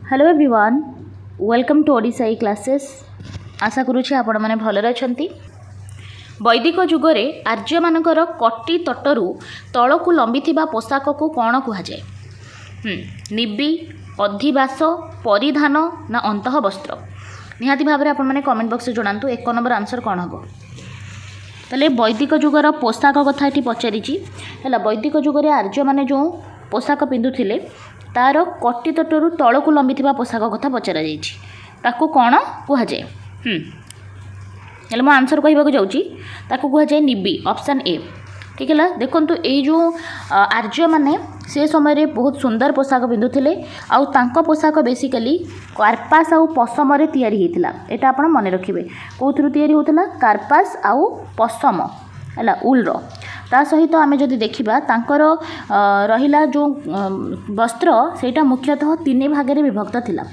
Hello everyone, welcome to ओडिशाई classes. आशा करुँचे आपण मैंने भलरे अछंती। वैदिक जुगरे आर्य मानकर कटी तटरू तलकू लंबी पोशाक को कौन कहुए? निबी, अधिवास, परिधान ना अंतः वस्त्र? निहाती भाव में आपने कमेंट बॉक्स जनातु 1 नंबर आंसर कौन हम। तेल वैदिक जुगर पोशाक कथा ये पचारि है। वैदिक जुगर आर्य मैंने जो पोशाक पिंधुले तार कटी तटरू तलकू लंबी पोशाक कथा पचरा ताकू कौन कहुए? मो आंसर कहवाक जाऊँगी कहुए निबी, ऑप्शन ए। ठीक है, देखो ये जो आर्य मैंने से समय बहुत सुंदर पोशाक पिंधुले आउ पोशाक बेसिकली कार्पास आउ पशम तैयारी होता। यहाँ आप मन रखिए कौन तैयारी होता? कार्पास आउ पशम है उल्र। ता सहित आम जदि देखा तांकर रहिला जो वस्त्र सेटा मुख्यतः 3 भाग विभक्त थिला।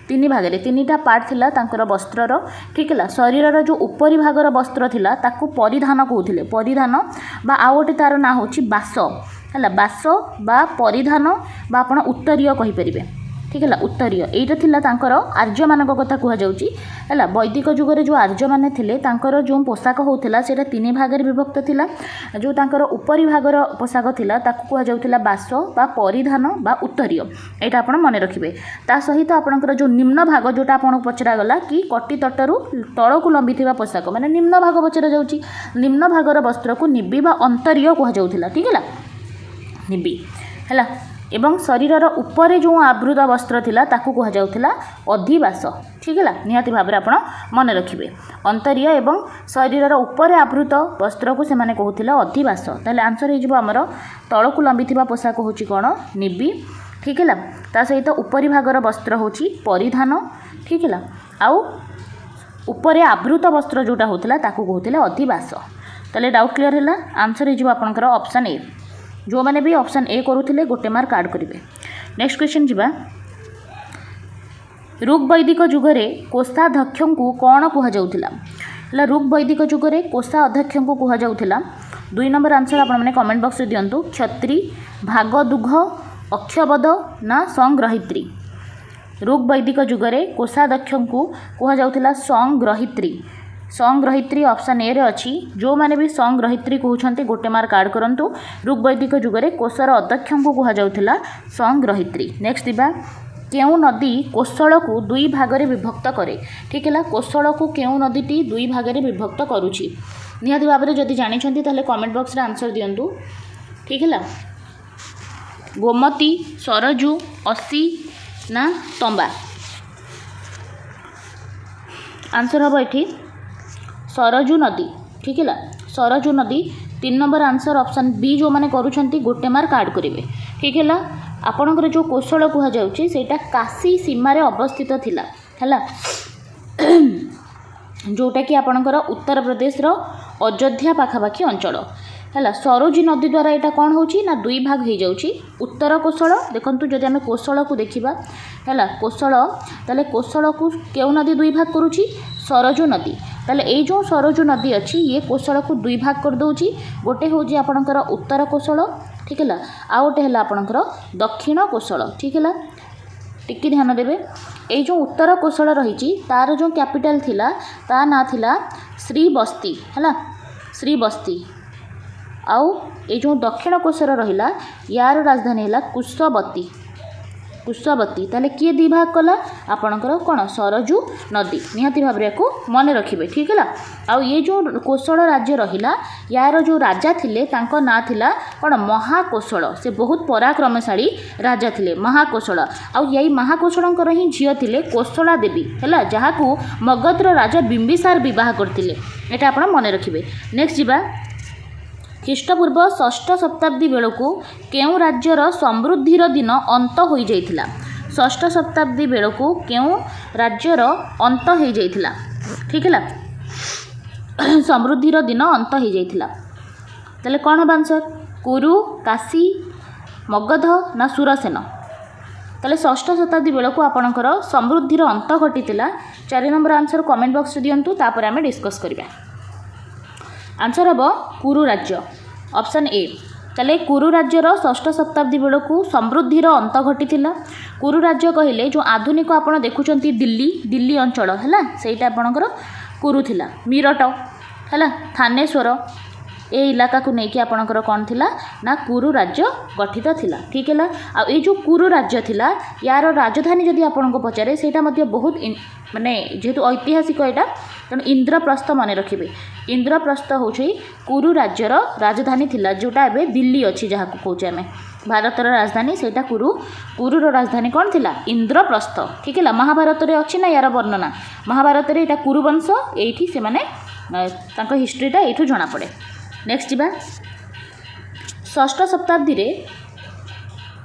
3 भाग 3टा पार्ट थिला तांकर वस्त्रर। ठीक है, शरीर जो उपरी भागर वस्त्र थिला ताकू परिधान कहते। परिधान बा आउ गोटे तार ना होची बास है। बास बा परिधान बा आपण उत्तरीय कहीपर। ठीक है, उत्तरीय यहीटा थिला तांकर आर्य मानक कथा कहुच्छी है। वैदिक जुगरे जो आर्य माने थिले तांकर जो पोशाक होता सेटा 3 भाग विभक्त थिला। जो तांकर उपरी भागर पोशाक थिला ताकू कहुला बास बा परिधान बा उत्तरीय। यहाँ आप मन रखिए। ता सहित आपणकर जो निम्न भाग जोटा आपको पचरा गला कि कटी तटरू तलकू लंबी पोशाक माने निम्न भाग पचरा जाउची। निम्न भागर वस्त्र को निबी बा अंतरीय कहुला। ठीक है, निबी है। एवं शरीर उपरे जो आवृत वस्त्र थिला ताकू कहुला अधिवास। ठीक है, निहाती भाव में आप मन रखिए। अंतरीय एवं शरीर उपरे आवृत वस्त्र को सेमाने कहूला अधिवास। ताले आंसर हो आमर तलकू लंबी पोशाक होची कौन? निबी। ठीक है, ता सहित उपरी भागर वस्त्र होची परिधान। ठीक है, आउ उपरे आवृत वस्त्र जोटा होता ताकू कहूला अधिवास। ताले डाउट क्लियर है? आंसर हो आपनकर ऑप्शन ए। जो मैंने भी ऑप्शन ए करुले गोटे मार्क कार्ड करेंगे। नेक्स्ट क्वेश्चन जीवा। ऋग वैदिक जुगरे कोषाध्यक्ष को कौन कहुला? ऋग वैदिक जुगरे कोषाध्यक्ष को कहुला 2 नंबर आंसर आपने कमेंट बॉक्स में दिंतु। क्षत्री, भागदुघ, अक्षबद ना संग्रहित्री? ऋग वैदिक जुगरे कोषाध्यक्ष को कहुला संग्रहित्री। संग्रहित्री ऑप्शन ए रे अच्छी। जो मैंने भी संग्रहित्री कहते गोटे मार्क कार्ड करूँ। ऋग वैदिक जुगरे कोशर अध्यक्ष को कहुला संग्रहित्री। नेक्स्ट दिबा। केउ नदी कोशल को 2 भाग विभक्त करे? ठीक है, कोशल को केउ नदीटी 2 भाग विभक्त करुच्ची? निहाती भाव में जदि जानी ताले कमेंट बॉक्स रे आंसर दिंतु। ठीक है, गोमती, सरजू, असी ना तंबा? आंसर हम ये सरजू नदी। ठीक है, सरजू नदी 3 नंबर आंसर ऑप्शन बी। जो मैंने करुँच गोटे मार्क कार्ड करेंगे। ठीक है, आपणकर जो कोशल कहुच्छे सेटा काशी सीमार अवस्थित थिला है, जोटा कि आपणकर उत्तर प्रदेश अयोध्या पाखापाखि अंचल है। सरोजी नदी द्वारा यहाँ कौन होची ना 2 भाग हो जाउची। उत्तर कोशल देखु जदि आम कोशल को देखा है कोशल ताले कोशल को केउ नदी 2 भाग करुची? सरजू नदी। ताले ये जो सरजू नदी अच्छी ये कोशल को 2 भाग कर दौची। गोटे हूँ आपणकर उत्तर कोशल। ठीक है, आ गोटे है आपणकर दक्षिण कोशल। ठीक है, टिकी ध्यान देवे। ये जो उत्तर कोशल रही तार जो कैपिटल थिला ता ना थिला श्रीबस्ती है, श्रीबस्ती। आउ ये जो दक्षिण कोशल रहिला यार राजधानी है कुशवती। कुशवती ताले किए 2 भाग कला? आपणकर कौन? सरजू नदी। निहाती भाव में मन रखिए। ठीक है, आउ ये जो कोशल राज्य रहिला यार जो राजा थिले तांको ना थिला कौन? महाकोशल। से बहुत पराक्रमशाली राजा थिले महाकोशल। आउ यही महाकोशलंकर ही झील थिले कोशला देवी है, जहाँ को मगधर राजा बिंबिसार विवाह करथिले। एटा आपण मन रखिए। नेक्स्ट जीवा। ख्रीष्टपूर्व 6ठ शताब्दी बेलू केउ राज्यर समृद्धिर दिन अंत हो जाइथिला? 6ठ शताब्दी बेलू केउ राज्यर अंत हो जाइथिला? ठीक है, समृद्धिर दिन अंत हो जाइथिला। ताले कौन हम आंसर? कुरु, काशी, मगध ना सुरसेन? ताले 6ठ शताब्दी बेलू आपणकर समृद्धिर अंत घटीला। 4 नंबर आंसर कमेंट बॉक्स दिंतु, तापर आम डिस्कस करबा। आंसर हम कुरु राज्य, ऑप्शन ए। ताले कुरु राज्यर षष्ठ शताब्दी बेलू समृद्धिर अंत घटी। कुरु राज्य कहले जो आधुनिक आपण देखुं दिल्ली दिल्ली अंचल है सहीटा आपणकर कुरु थिला। मीरट है थानेश्वर ए इलाका को लेकिन आपणकर कौन थिला ना कुरु राज्य गठित थिला। ठीक है आ जो कुरु राज्य थिला यार राजधानी जदि आपन को पचारे सेटा मध्य बहुत माने जेहेतु ऐतिहासिक यहाँ तेणु इंद्रप्रस्थ मन रखिए। इंद्रप्रस्थ हूँ कुरु राज्यर राजधानी थिला जोटा एबे दिल्ली अच्छी जहाँ को कौचे आम भारतर राजधानी सेटा कुरु कुरुर राजधानी कौन थिला इंद्रप्रस्थ। ठीक है महाभारत रे अच्छी ना यार वर्णना महाभारत रे एटा कुरुवंश एठी से माने तांको हिस्ट्रीटा एठू जना पड़े। नेक्स्ट जा षष्ठ शताब्दी रे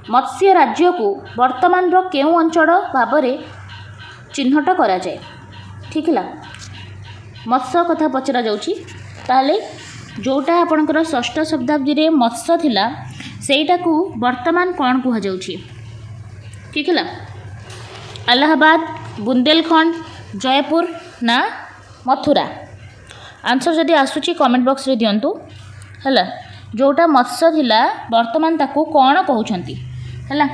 मत्स्य राज्य को वर्तमान केउं अंचल भाव चिन्हट करा जाए। ठीक है मत्स्य कथा पचरा जाउची ताले जोटा आपणकर षष्ठ शताब्दी रे मत्स्य थिला सेटा को वर्तमान कौन कह जाउची। ठीक है अलाहाबाद बुंदेलखंड जयपुर ना मथुरा आंसर जदि आसूची कमेंट बॉक्स रे दियंतु है जोटा मत्स्य थिला वर्तमान ताको कौन कहउछंती है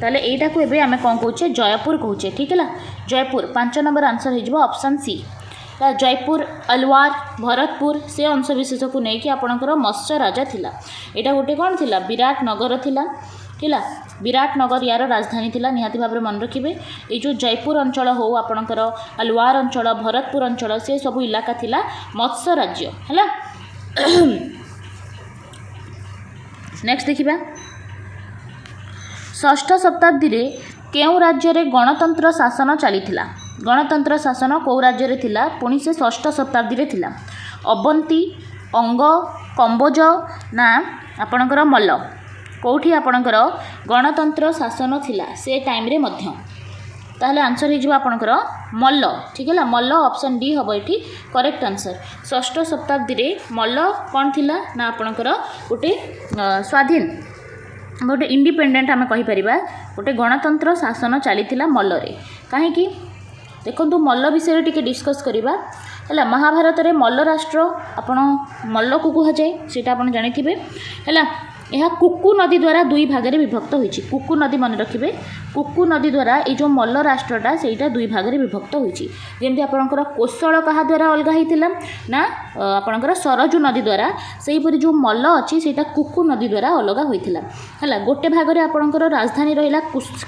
ताले एटा को एबे आमे कौन कहउछे जयपुर कहउछे। ठीक है जयपुर 5 नंबर आंसर हो ऑप्शन सी जयपुर अलवार भरतपुर से अंशविशेष को लेकिन आपणकर मत्स्य राजा थिला। एटा गोटे कौन थिला विराट नगर थिला। ठीक विराट नगर यार राजधानी थिला निहाती भाव में मन रखिए। ये जो जयपुर अंचल हो आपणकर अलवार अंचल भरतपुर अंचल से सब इलाका थिला मत्स्य राज्य है। नेक्स्ट देखिबा षष्ठ शताब्दी रे केउ राज्य रे गणतंत्र शासन चलीथिला। गणतंत्र शासन कौ राज्य रे थिला पुणी से षष्ठ शताब्दी रे थिला अवंती अंग कंबोज ना आपणकर मल्ल कौटी आपणकर गणतंत्र शासन थिला से टाइम रे मध्य ताहले आंसर हो आपणकर मल्ल। ठीक है मल्ल ऑप्शन डी हम ये करेक्ट आंसर। षष्ठ शताब्दी रे मल्ल कौन थिला ना आपणकर गोटे स्वाधीन गोटे इंडिपेंडेंट आम कहीपर गोटे गणतंत्र शासन चली मल्ल रे कहीं देखो मल्ल विषय टी डिस्कस करवा है। महाभारत रे मल्ल राष्ट्र आपण मल्ल को कह जाए सीटा आप जानी है। यह कुकु नदी द्वारा दुई भाग में विभक्त होती। कुकु नदी मन रखिए कुकु नदी द्वारा ये जो मल्ल राष्ट्रटा से दुई भाग में विभक्त होती। जमी आपणकर कोशल क्या द्वारा अलग होता ना आपणकर सरजू नदी द्वारा सेहीपरि जो मल्ल अच्छी से कुकु नदी द्वारा अलग होता है। गोटे भाग में आपणकर राजधानी रहा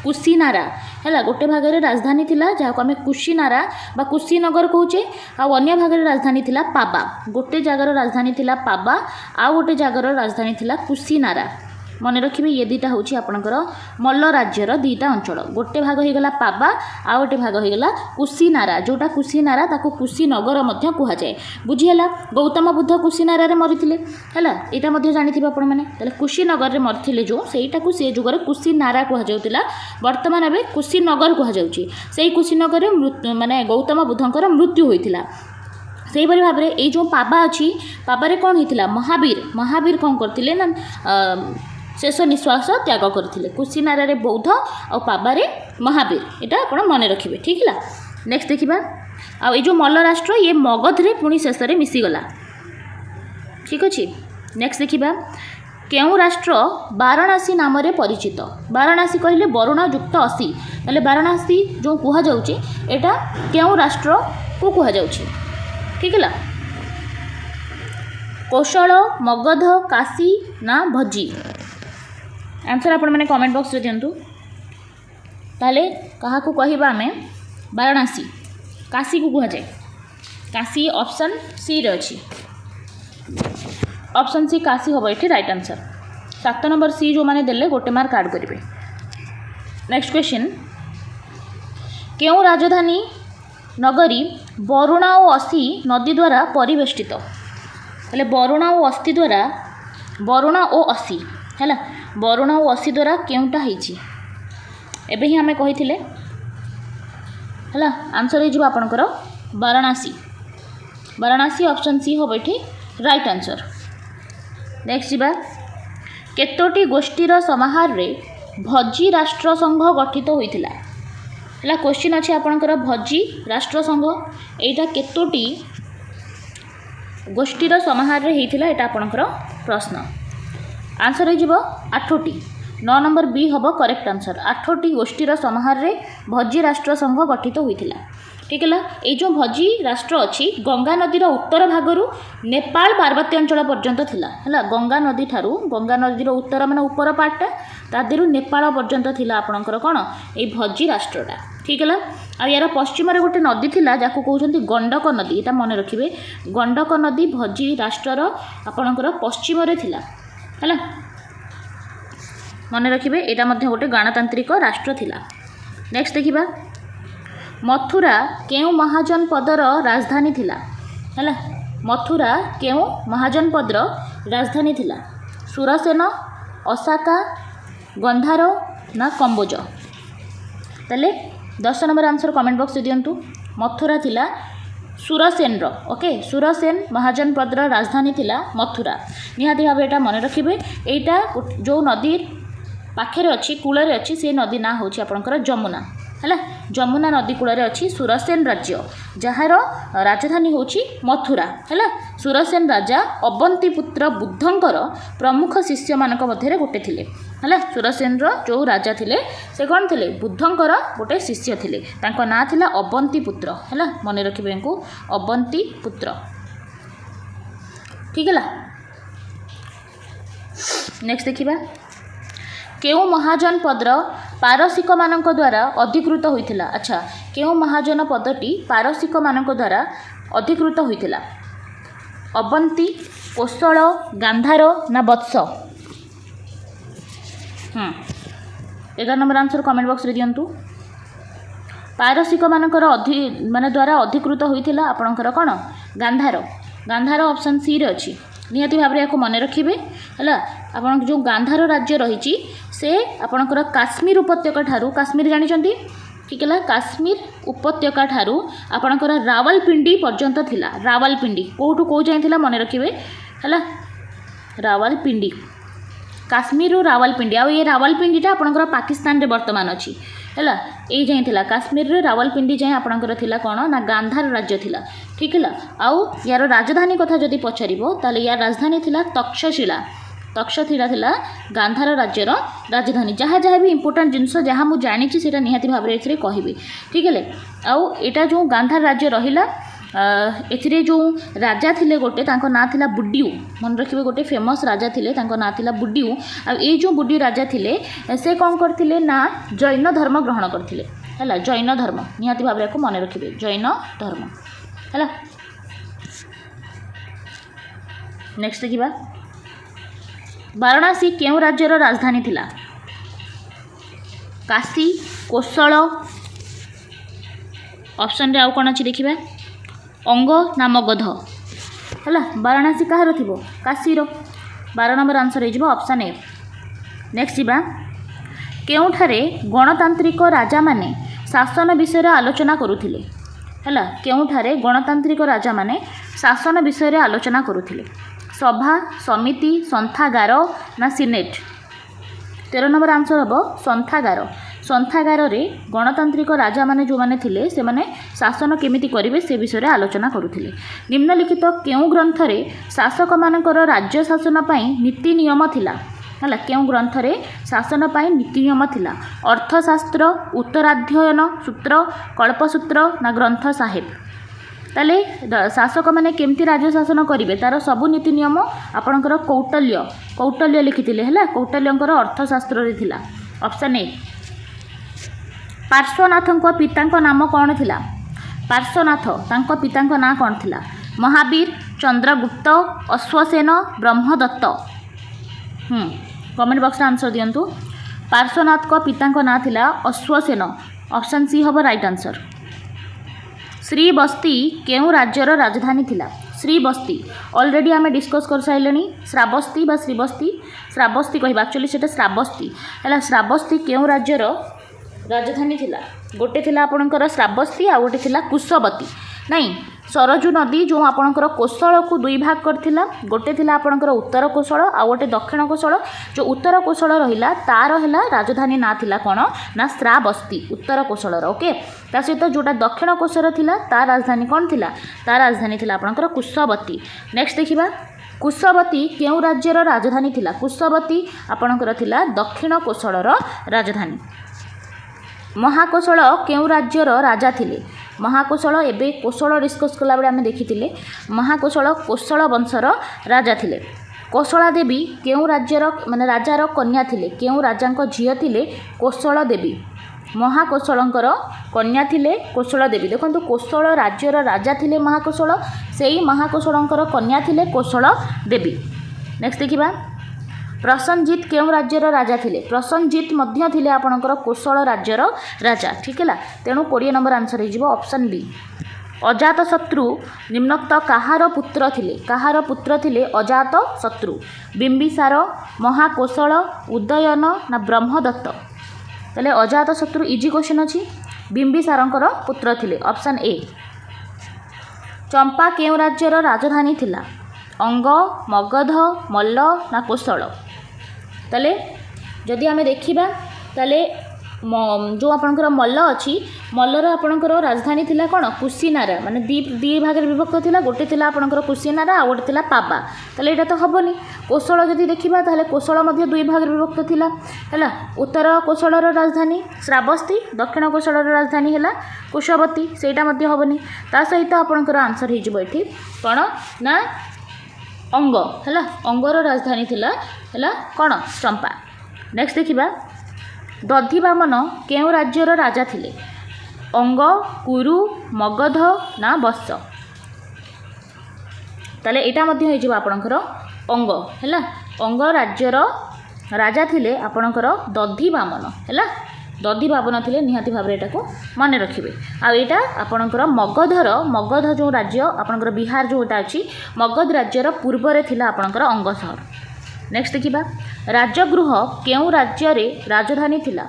कुशीनारा है गोटे भाग में राजधानी थिला जहाँ को आम कुशीनारा बा कुशीनगर कहुचे अन्य भाग में राजधानी थिला पाबा। गोटे जगार राजधानी थिला पाबा आउ गोटे जगार राजधानी थिला कुशीनारा। मन रखिए ये दुईटा हूँ आपणकर मल्ल राज्यर दुईटा अंचल गोटे भाग होगला पाबा आ गोटे भाग होगला कुशीनारा जोटा कुशीनारा ताको कुशीनगर कहुए बुझीगला। गौतम बुद्ध कुशीनारा रे मरीथिले है यहाँ जानी आपण मैंने कुशीनगर में मरीथिले जो सहीटा को से जुगर कुशीनारा कहुला बर्तमान एवं कुशीनगर कहुच्छी से कुशीनगर माने गौतम बुद्धंकर मृत्यु होता। से भाव में ये जो पाबा अच्छी पाबारे कौन होता महावीर महावीर कौन करते ना शेष निश्वास त्याग करते। कुशीनारा रे बौद्ध और पाबारे महावीर यहाँ आप मन रखिए। ठीक है नेक्स्ट देखा आ जो मल्ल राष्ट्र ये मगध रे पुणी शेष में मिसीगला। ठीक अच्छे नेक्स्ट देखा केउ राष्ट्र वाराणसी नाम रे परिचित। वाराणसी कहले वरुण युक्त असी ताले वाराणसी जो कहुचे यहाँ केउ राष्ट्र को कहुचे। ठीक है कौशल मगध काशी ना भजी आंसर आपण मैंने कमेंट बॉक्स रे दिंतु ताले कहा को कहबा आमे वाराणसी काशी को कह जाए काशी ऑप्शन सी रे अछि ऑप्शन सी काशी हम ये राइट आंसर। 7 नंबर सी जो मैंने देले गोटे मार्क ऐड करेंगे। नेक्स्ट क्वेश्चन केउ राजधानी नगरी वरुणा और असी नदी द्वारा परिवेष्टित हेले वरुणा और अस्थि द्वारा वरुणा और असी है वरुणा और असी द्वारा केउटा होती एबे ही आमे कही है आंसर हो आपणकर वाराणसी। वाराणसी ऑप्शन सी हम ये राइट आंसर। नेक्स्ट जीवा केतोटी गोष्ठीर समाहार रे भजी राष्ट्र संघ गठित होइतिला है क्वेश्चन अच्छे आपणकर भजी राष्ट्र संघ एटा केतोटी गोष्ठीर समाहार रे होइतिला एटा आपणकर प्रश्न। आंसर हो 8टी 9 नंबर बी हम करेक्ट आंसर 8टी गोष्ठीर समाहार रे भज्जी राष्ट्र संघ गठित होता। ठीक है ये जो भज्जी राष्ट्र अच्छी गंगा नदीर उत्तर भागर नेपाल पार्वत्य अंचल पर्यंत थिला है गंगा नदी ठारू गंगा नदीर उत्तर मान ऊपर पार्टा तादेहु नेपाल पर्यंत थिला आपणकर कौन ये भज्जी राष्ट्रटा। ठीक है आ यार पश्चिम गोटे नदी थिला जाको कहते गंडक नदी यहाँ मन रखिए गंडक नदी भज्जी राष्ट्रर आपणकर पश्चिम थिला है मन रखिए यहाँ गोटे गणतांत्रिक राष्ट्र थिला। नेक्स्ट देखिबा मथुरा केउ महाजनपदर राजधानी थिला है मथुरा केउ महाजनपदर राजधानी थिला सुरसेन असाका गंधार ना कंबोज। ताले 10 नंबर आंसर कमेंट बॉक्स दिंतु मथुरा थिला सुरसेन ओके सुरसेन महाजनपदर राजधानी थिला मथुरा निहाती भाव यहाँ मन रखिए यहाँ जो नदी पाखे अच्छी कूल अच्छी से नदी ना हूँ आपंकर जमुना है जमुना नदी कूल अच्छी सुरसेन राज्य जार राजधानी हूँ मथुरा है सुरसेन राजा अवंतीपुत्र बुद्धंकर प्रमुख शिष्य मान मध्य गोटे थे है सुरसेन जो राजा थे से कौन थे बुद्धंकर गोटे शिष्य थे ना थिला अवंतीपुत्र है मन रखिए इनको अवंतीपुत्र। ठीक है नेक्स्ट देखिबा केउ महाजनपदर पारसिक मानक द्वारा अधिकृत होइथिला। अच्छा केउ महाजनपदटी पारसिक मानक द्वारा अधिकृत होइथिला अवंती कोशल गांधार ना वत्स। 11 नंबर आंसर कमेंट बॉक्स रे दियंतु पारसिक मानकर माने द्वारा अधिकृत होइथिला आपणकर कौन गांधार गांधार ऑप्शन सी रे अछि निहाती भाव में मन रखिए है आप जो गांधार राज्य रही से आपणकर काश्मीर उपत्यका ठारू काश्मीर जानते ठीक है काश्मीर उपत्यका ठारू आपणकर रावलपिंडी पर्यंत थिला रावलपिंडी कौटू कौ जाए मन रखिए है रावलपिंडी काश्मीर रावलपिंडी आ ये रावलपिंडीटा आपणकर पाकिस्तान रे वर्तमान अच्छी है यही जाए थिला काश्मीर रे रावलपिंडी जाए आपणकर थिला कौन ना गांधार राज्य थिला। ठीक है आउ यार राजधानी कथा जदि पचारिबो ताले यार राजधानी थिला तक्षशिला तक्षशिला थिला गांधार राज्यर राजधानी जहाँ जहाँ भी इंपोर्टेंट जिनस जहाँ मुझे जानी से निहाती भाव में ये कहबी। ठीक है आउ एटा जो गांधार राज्य रहिला एथिरे जो राजा थिले गोटे तांको ना थिला बुड्डियू मन रखिए गोटे फेमस राजा थिले तांको ना थिला बुड्डियू आ ये जो बुड्डियू राजा थिले से कौन करथिले ना जैन धर्म ग्रहण करथिले है जैन धर्म निहाती भाव में मन रखिए जैन धर्म है। नेक्स्ट देखिबा वाराणसी केउ राज्यर राजधानी थिला काशी कोशल ऑप्शन रे आउ कौन अच्छी देखिबा अंग नाम गध है वाराणसी कହାର थी काशीर 12 नंबर आंसर हो ऑप्शन ए। नेक्स्ट जीवा केउठारे गणतांत्रिक राजा माने शासन विषय आलोचना करुथिले है केउठारे गणतांत्रिक राजा माने शासन विषय आलोचना करुथिले सभा समिति संथागार ना सिनेट। 13 नंबर आंसर हम संथागार संथागार रे गणतांत्रिक राजा माने जो माने थिले से माने शासन केमिति करिवे से विषय आलोचना करुथिले। निम्नलिखित केउ ग्रंथ रे शासक मानकर राज्य शासन पई नीति नियम थिला है केउ ग्रंथ रे शासन पई नीति नियम थिला अर्थशास्त्र उत्तराध्ययन सूत्र कल्पसूत्र ना ग्रंथ साहेब। ताले शासक माने केमती राज्य शासन करिवे तार सबु नीति नियम आपणकर कौटल्य कौटल्य लिखिथिले है कौटल्यंकर अर्थशास्त्र रे थिला ऑप्शन ए। पार्श्वनाथ पिता नाम कौन थिला पार्श्वनाथ तांको पिता ना कौन थिला Mahavir Chandragupta Ashvasen Brahmadatt. Comment box answer दियंतु पार्श्वनाथ को पिता ना थिला अश्वसेन ऑप्शन सी हम राइट आंसर। श्रीबस्ती केउ राज्यर राजधानी थिला श्रीबस्ती ऑलरेडी आम डिस्कस कर सारे श्रावस्ती बा श्रीबस्ती श्रावस्ती कह एक्चुअली से श्रावस्ती है श्रावस्ती केउ राज्यर राजधानी थिला गोटे थिला आपणकर श्रावस्ती आ गोटे थिला कुशवती नहीं सरजू नदी जो आपणकर कोशल को दुई भाग करथिला गोटे थिला आपणकर उत्तर कोशल आ गोटे दक्षिण कोशल जो उत्तर कोशल रहिला तार हैला राजधानी ना थिला कोन ना श्रावस्ती उत्तर कोशल ओके ता सहित जोटा दक्षिण कोशल थिला तार राजधानी कोन थिला तार राजधानी थिला आपणकर कुशवती। नेक्स्ट देखिबा कुशवती केउ राज्यर राजधानी थिला कुशवती आपणकर थिला दक्षिण कोशलर राजधानी महाकोशल केउ राज्यर राजा थिले महाकोशल एबे कोशल डिस्कस कला बेले आमे देखिथिले महाकोशल कोशल वंशर राजा थिले कोशला देवी केउ राज्यर माने राजार कन्या थिले केउ राजांको झियो थिले कोशल देवी महाकोशलंकर कन्या थिले कोशल देवी देखंतु कोशल राज्यर राजा थिले महाकोशल सेई महाकोशलंकर कन्या थिले कोशल देवी नेक्स्ट देखिबा प्रसन्नजीत केउ राज्यर राजा थिले प्रसन्नजीत मध्य थिले आपणकर कोशल राज्यर राजा ठीक है तेणु 20 नंबर आंसर हो ऑप्शन बी अजातशत्रु निम्नोक्त कहार पुत्र थिले अजातशत्रु बिंबिसार महाकोशल उदयन ना ब्रह्मदत्त ताले अजातशत्रु इजी क्वेश्चन अछि बिंबिसारंकर पुत्र थिले ऑप्शन ए चंपा केउ राज्यर राजधानी थिला अंग मगध मल्ल ना कोशल ताले जदि आमे देखिबा ताले जो आपणकर मल्ल अच्छी मल्लर आपणकर राजधानी थिला कौन कुशीनारा माने दी भाग विभक्त थिला गोटे थिला आपणकर कुशीनारा आ गोटे थिला पाबा ताले एटा तो हबनी कोशल जदि देखिबा ताले कोशल मध्ये दुई भाग विभक्त थिला हैला उत्तर कोशलर राजधानी श्रावस्ती दक्षिण कोशलर राजधानी हैला कुशवती सेटा मध्ये हबनी ता सहित आपणकर आंसर हे जिवो एठी कोन ना अंग हैला अंगर राजधानी थिला हैला कोन चंपा नेक्स्ट देखिबा दधिवामन केउ राज्यर राजा थिले अंग कुरु मगध ना वत्स ताले एटा मध्ये होई जिवो आपणकर अंग हैला अंग राज्यर राजा थिले आपणकर दधिवामन हैला दधिवामन थिले निहाती भाबरे एटा को माने रखिबे आ एटा आपणकर मगध जो राज्य आपणकर बिहार जोटा अछि मगध राज्यर पूर्व रे थिला आपणकर अंग शहर नेक्स्ट देखिबा राजगृह केउ राज्य रे राजधानी थिला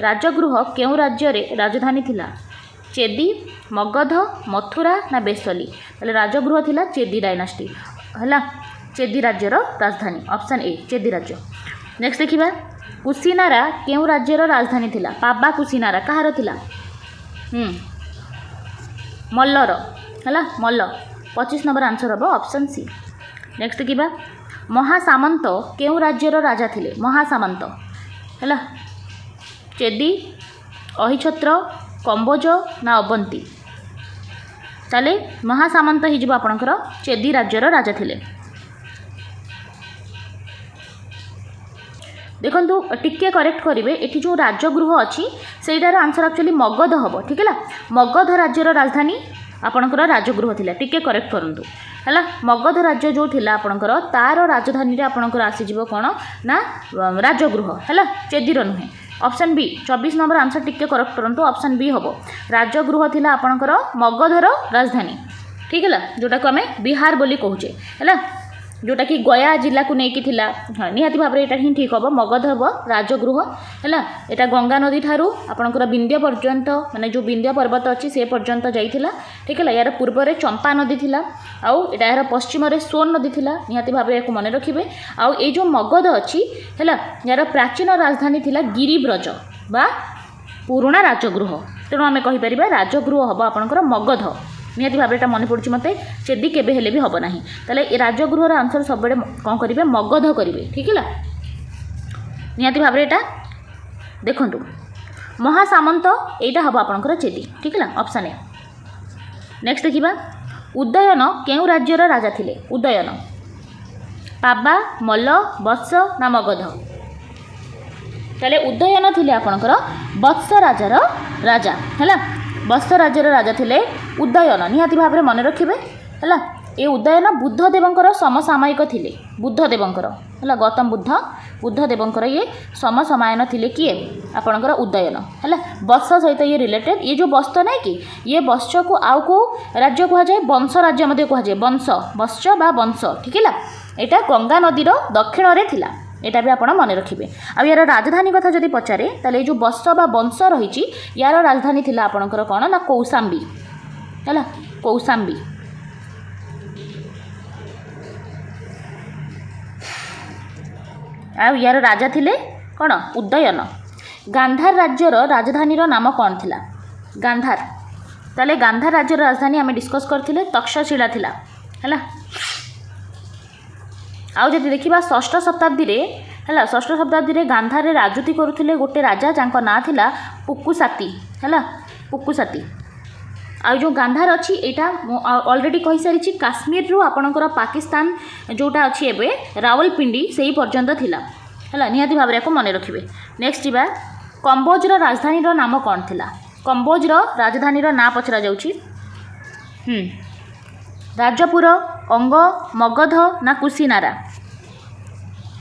राजगृह केउ राज्य रे राजधानी थिला चेदी मगध मथुरा ना बेसली ताले राजगृह थिला चेदी डायनास्टी हला चेदी राज्यर राजधानी ऑप्शन ए चेदी राज्य नेक्स्ट देखिबा कुशीनारा केउ राज्यर राजधानी थिला पाबा कुशीनारा कहार थिला मल्लर हला मल्ल 25 नंबर आंसर हबो ऑप्शन सी नेक्स्ट देखिबा महासामंत केउ राज्यर राजा थिले महासामंत हैला चेदी अहिछत्र कंबोज ना अवंती ताले महासामंत ही जिवो आपणकर चेदी राज्यर राजा थिले देखंतु टिके करेक्ट करिवे एठी जो राजगृह अछि सेटार आंसर एक्चुअली मगध हबो ठीक है मगध राज्यर राजधानी आपणकर राजगृह थिला टिके करेक्ट करंतु हैला मगध राज्य जो थिला आपणकर तार राजधानी रे आपणकर आसी जिवो कोन ना राजगृह हैला चेदीर नुहे ऑप्शन बी 24 नंबर आंसर टिके करेक्ट करंतु ऑप्शन बी हबो राजगृह थिला आपणकर मगधर राजधानी ठीक है जोटा को हमें बिहार बोली कहूचे हैला जोटा कि गया जिला को नहीं थिला हाँ निहाती भाव एटा ही ठीक हम मगध हम राजगृह है एटा गंगा नदी ठारू आपणकर विंध्य पर्यंत माने जो विंध्य पर्वत अच्छी से पर्यंत जाइथिला ठीक है यार पूर्व रे चंपा नदी थिला आउ एटा यार पश्चिम रे सोन नदी थिला निहाती भाव या मन रखिबे आउ ए जो मगध अच्छी है यार प्राचीन राजधानी थिला गिरिब्रज बा पुराणा राजगृह तेणु आम कहीपर राजगृह हम आपणकर मगध निहाती भाव एटा मन पड़ुछि मते चेदी केबे हेले भी हबो नाही ताले ए राजगृहर आंसर सब बेले कोन करिवे मगध करिवे ठीक है निहाती भाव एटा देखंतु महासामंत एटा हबो आपनकर चेदी ठीक है ऑप्शन ए नेक्स्ट देखिबा उदयन केउ राज्यर राजा थिले उदयन पाबा मल्ल वत्स ना मगध ताले उदयन थिले आपनकर वत्स राजार राजा हैला वत्स राजार राजा थिले उदयन निहाती भाव में मन रखिए है ये उदयन बुद्धदेवंकर समसामयिक थिले बुद्धदेवंकर है गौतम बुद्धदेवंकर ये समसमायन थिले किए आपणकर उदयन है वत्स सहित ये रिलेटेड ये जो वत्स नहीं कि ये वत्स को आउ को राज्य कहुए वंश राज्य कहुए वंश वत्स बा वंश ठीक है यहाँ गंगा नदीर दक्षिण में थिला एटा भी आपण मन रखिए आ यार राजधानी कथा जदि पचारे ताले जो वत्स बा वंश रही यार राजधानी थिला आपणकर कौन ना कौशाम्बी है कौशाम्बी आ यार राजा थिले कौन उदयन गांधार राज्यर राजधानीर नाम कौन थिला गांधार ताले गांधार राज्यर राजधानी आम डिस्कस करथिले तक्षशिला थिला है आउ जदि देखिबा षष्ठ शताब्दी रे हैला षष्ठ शताब्दी रे गांधार रे राजनीति करुथिले गोटे राजा जांको ना थिला पुकुसाती हैला पुकुसाती। आ जो गांधार अच्छी यहाँ ऑलरेडी कही सारी काश्मीर रु आपणकर पाकिस्तान जोटा अच्छी एबे रावलपिंडी से ही पर्यंत थिला हैला निहाती भाव में मन रखिए। नेक्स्ट जीवा कंबोजर राजधानी नाम कौन थिला? कंबोजर राजधानी ना पचरा जाउछि राजपुर, अंग, मगध ना कुशीनारा?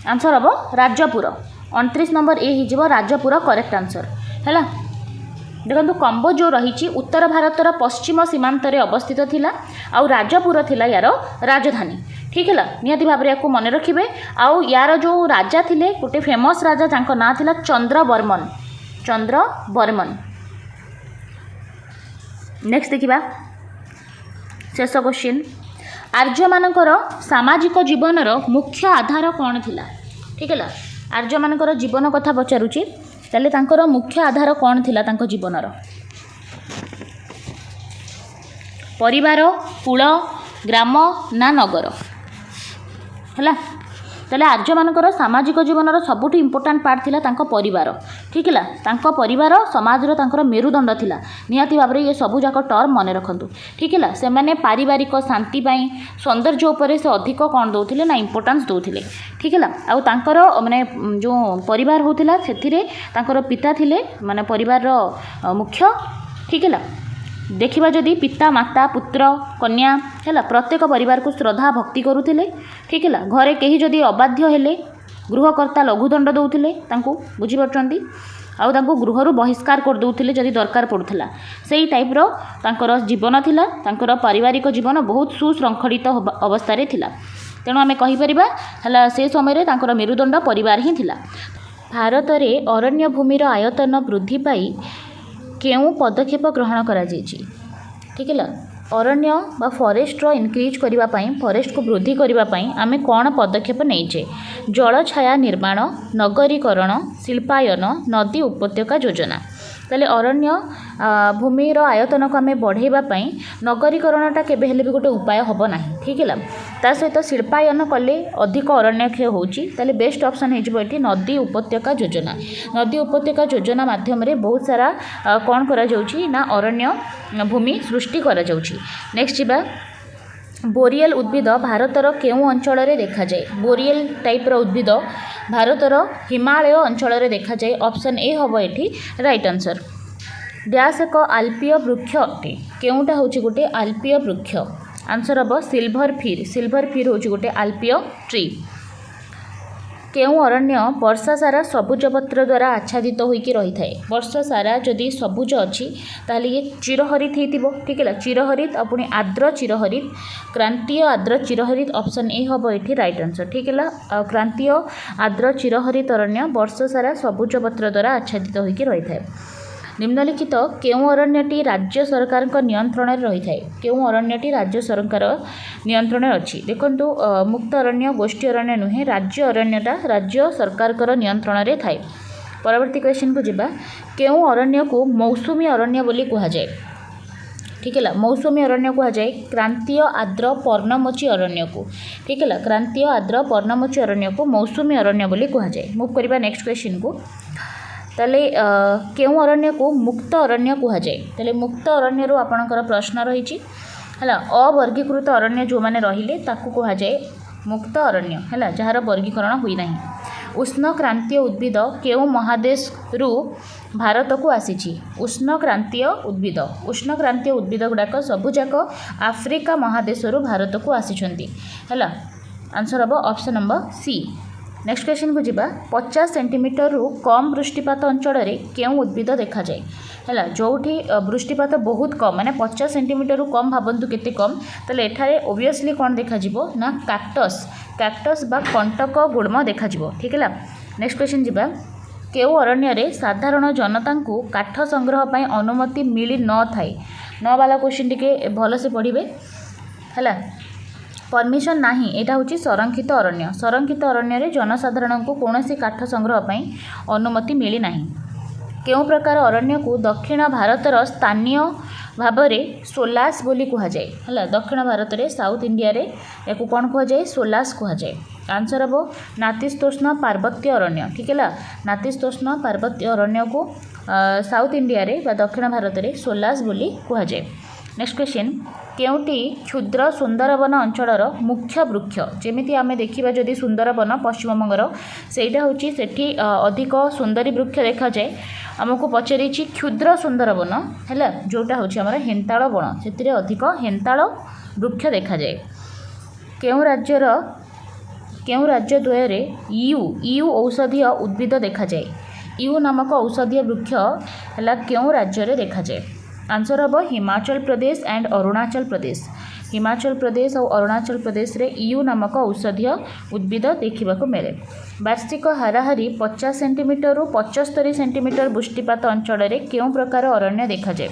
आंसर हम राजपुर। 29 नंबर ए हो राजपुर करेक्ट आंसर हैला। देखो कंबो जो रही उत्तर भारतर पश्चिम सीमांत अवस्थित थिला आउ राजपुर थिला यार राजधानी ठीक है निहाती भाव में मन रखिए। आउ यार जो राजा थिले गोटे फेमस राजा जांको ना थिला चंद्रवर्मन। चंद्रवर्मन। नेक्स्ट देखिबा शेष क्वेश्चन आर्य मानकर सामाजिक जीवनर मुख्य आधार कौन थिला? ठीक है आर्य मानकर जीवन कथा पचारुची ताले तांकर मुख्य आधार कौन थिला तांको जीवनर? परिवार, कुल, ग्राम ना नगर हैला ताले आर्य मानकर सामाजिक जीवनर सबुठ इम्पोर्टाट पार्ट थिला तांको परिवार ठीक है तांको परिवार समाजर तांकर मेरुदंड थिला निहाती भाव में ये सबू जाक टर्म मन रखंतु ठीक है से माने पारिवारिक शांति पाई सौंदर्य उपरे से अधिक कौन दौथिले ना इम्पोर्टान्स दौथिले ठीक है आउ तांकर माने जो परिवार होथिला सेथिरे तांकर पिता थिले माने परिवार मुख्य ठीक है देखिबा जदि पिता माता पुत्र कन्या है प्रत्येक परिवार को श्रद्धा भक्ति करुथिले ठीक है घरे कहीं जदि अबाध्य हेले गृहकर्ता लघुदंड दौथिले तांको बुझिपारछंती आउ तांको गृहरु बहिष्कार कर दौथिले जदि दरकार पड़ुथिला सेही टाइप्र तांकर जीवन थिला तांकर पारिवारिक जीवन बहुत सुशृंखलित अवस्था रे थिला तेणु आमे कहि परिबा हला से समय रे तांकर मेरुदंड परिवार ही थिला। भारत रे अरण्य भूमिर आयतन वृद्धि पाई केउं पदक्षेप ग्रहण करा जायछि? ठीक है अरण्य बा फॉरेस्ट रो इनक्रीज करिबा पई फॉरेस्ट को वृद्धि करिबा पई आमे कोन पदक्षेप नैचे? जल छाया निर्माण, नगरीकरण, शिल्पायन, नदी उपत्यका योजना। ताले अरण्य भूमिर आयतन को आमे बढ़ेबा पई नगरीकरणटा केबे हेले भी गोटे उपाय हबो नाही ठीक है ता सहित शिल्पायन कले अधिक अरण्य क्षय होउची ताले बेस्ट ऑप्शन हे जबो एठी नदी उपत्यका योजना। नदी उपत्यका योजना माध्यम रे बहुत सारा कोन करा जाउची ना अरण्य भूमि सृष्टि करा जाउची। नेक्स्ट जीबा बोरियल उद्भिद भारतर केउं अंचल रे देखा जाए? बोरियल टाइप रो उद्भिद भारतर हिमालय अंचल रे देखा जाए। ऑप्शन ए हबो एठी राइट आंसर। डैश एक आल्पीय वृक्ष अटे केउंटा होची गोटे आल्पीय वृक्ष? आंसर हबो सिल्वर फिर। सिल्वर फिर होची गोटे आल्पीय ट्री। केउं अरण्य वर्षा सारा सबुज पत्र द्वारा आच्छादित होइकी रही थाए? वर्षा सारा जदि सबुज अच्छी ताले ये चिरहरित होइतिबो ठीक है चिरहरित अपनी आर्द्र चिरहरित क्रांतीय आर्द्र चिरहरित। ऑप्शन ए हबो एठी राइट आंसर ठीक है क्रांतीय आर्द्र चिरहरित अरण्य वर्षा सारा सबुज पत्र द्वारा आच्छादित होइकी रही थाए। निम्नलिखित केउं अरण्यटी राज्य सरकार नियंत्रण में रही थाए? केउं अरण्यटी राज्य सरकार नियंत्रण अच्छी? देखंतु मुक्त अरण्य गोष्ठी अरण्य नुहे राज्य अरण्यटा राज्य सरकार नियंत्रण में थाए। परवर्ती क्वेश्चन को जिबा केउं अरण्य को मौसुमी अरण्य बोली कहा जाए? ठीक है मौसुमी अरण्य कहा जाए क्रांतीय आर्द्र पर्णमोची अरण्य को ठीक है क्रांतीय आर्द्र पर्णमोची अरण्य को मौसुमी अरण्य बोली कहा जाए। मूव करबा नेक्स्ट क्वेश्चन को ताले केउं अरण्य को मुक्त अरण्य कहा जाए? ताले मुक्त अरण्य रो आपणकर प्रश्न रही है अवर्गीकृत अरण्य जो मैंने रहिले ताकू कहा जाए मुक्त अरण्य है जार वर्गीकरण हुई नहीं। उष्ण क्रांतीय उद्भिद केउं महादेश रु भारत को आसी? उष्ण क्रांतीय उद्भिद गुड़ाक सबुजाक आफ्रिका महादेश रु भारत को आसी है आंसर हम option number C. Next question को जिबा 50 सेंटीमीटर रु कम वृष्टिपात अंचल रे केउं उद्भिद देखा जाए? है जोठी वृष्टिपात बहुत कम माने 50 सेंटीमीटर रु कम भावंतु केते कम ताले एठारे ओबियसली कौन देखा जिवो ना कैक्टस बा कंटक गुड़म देखा जिवो ठीक है। नेक्स्ट क्वेश्चन जिबा केउं अरण्य रे साधारण जनता को काठ संग्रह पई अनुमति मिली न थाए? न वाला क्वेश्चन टिके भल से पढ़िबे है परमिशन नाही एटा होची संरक्षित अरण्य। संरक्षित अरण्य रे जनसाधारण को कौनसी काठ संग्रह पई अनुमति मिली नाही। केउं प्रकार अरण्य को दक्षिण भारतर स्थानीय भाव में सोलास बोली कहा जाए? है दक्षिण भारत रे साउथ इंडिया रे याकू कौन कहा जाए? सोलास कहा जाए। आंसर हम नातिशीतोष्ण पार्वत्य अरण्य ठीक है नातिशीतोष्ण पार्वत्य अरण्य को साउथ इंडिया रे बा दक्षिण भारत में सोलास बोली कहुए। नेक्स्ट क्वेश्चन केउटी क्षुद्र सुंदरवन अंचलर मुख्य वृक्ष जमीती आम देखा जदि सुंदरवन पश्चिमबंगर सेटा हूँ सेठी अधिक सुंदरी वृक्ष देखा जाए आमको पचारि क्षुद्र सुंदरवन है जोटा हूँ आम हेन्ताल बण से अधिक हेन्ताल वृक्ष देखा जाए। केउं राज्य द्वयर इयू इयू औषधीय उद्भिद देखा जाए इयू नामक औषधीय वृक्ष है केउं राज्य देखा जाए। आंसर हम हिमाचल प्रदेश एंड अरुणाचल प्रदेश हिमाचल प्रदेश और अरुणाचल प्रदेश रे इयू नामक औषधीय उद्भिद देखा मिले। वार्षिक हाराहारी 50 सेंटीमीटर रु 75 सेंटीमीटर वृष्टिपात अंचल में केउं प्रकार अरण्य देखा जाए।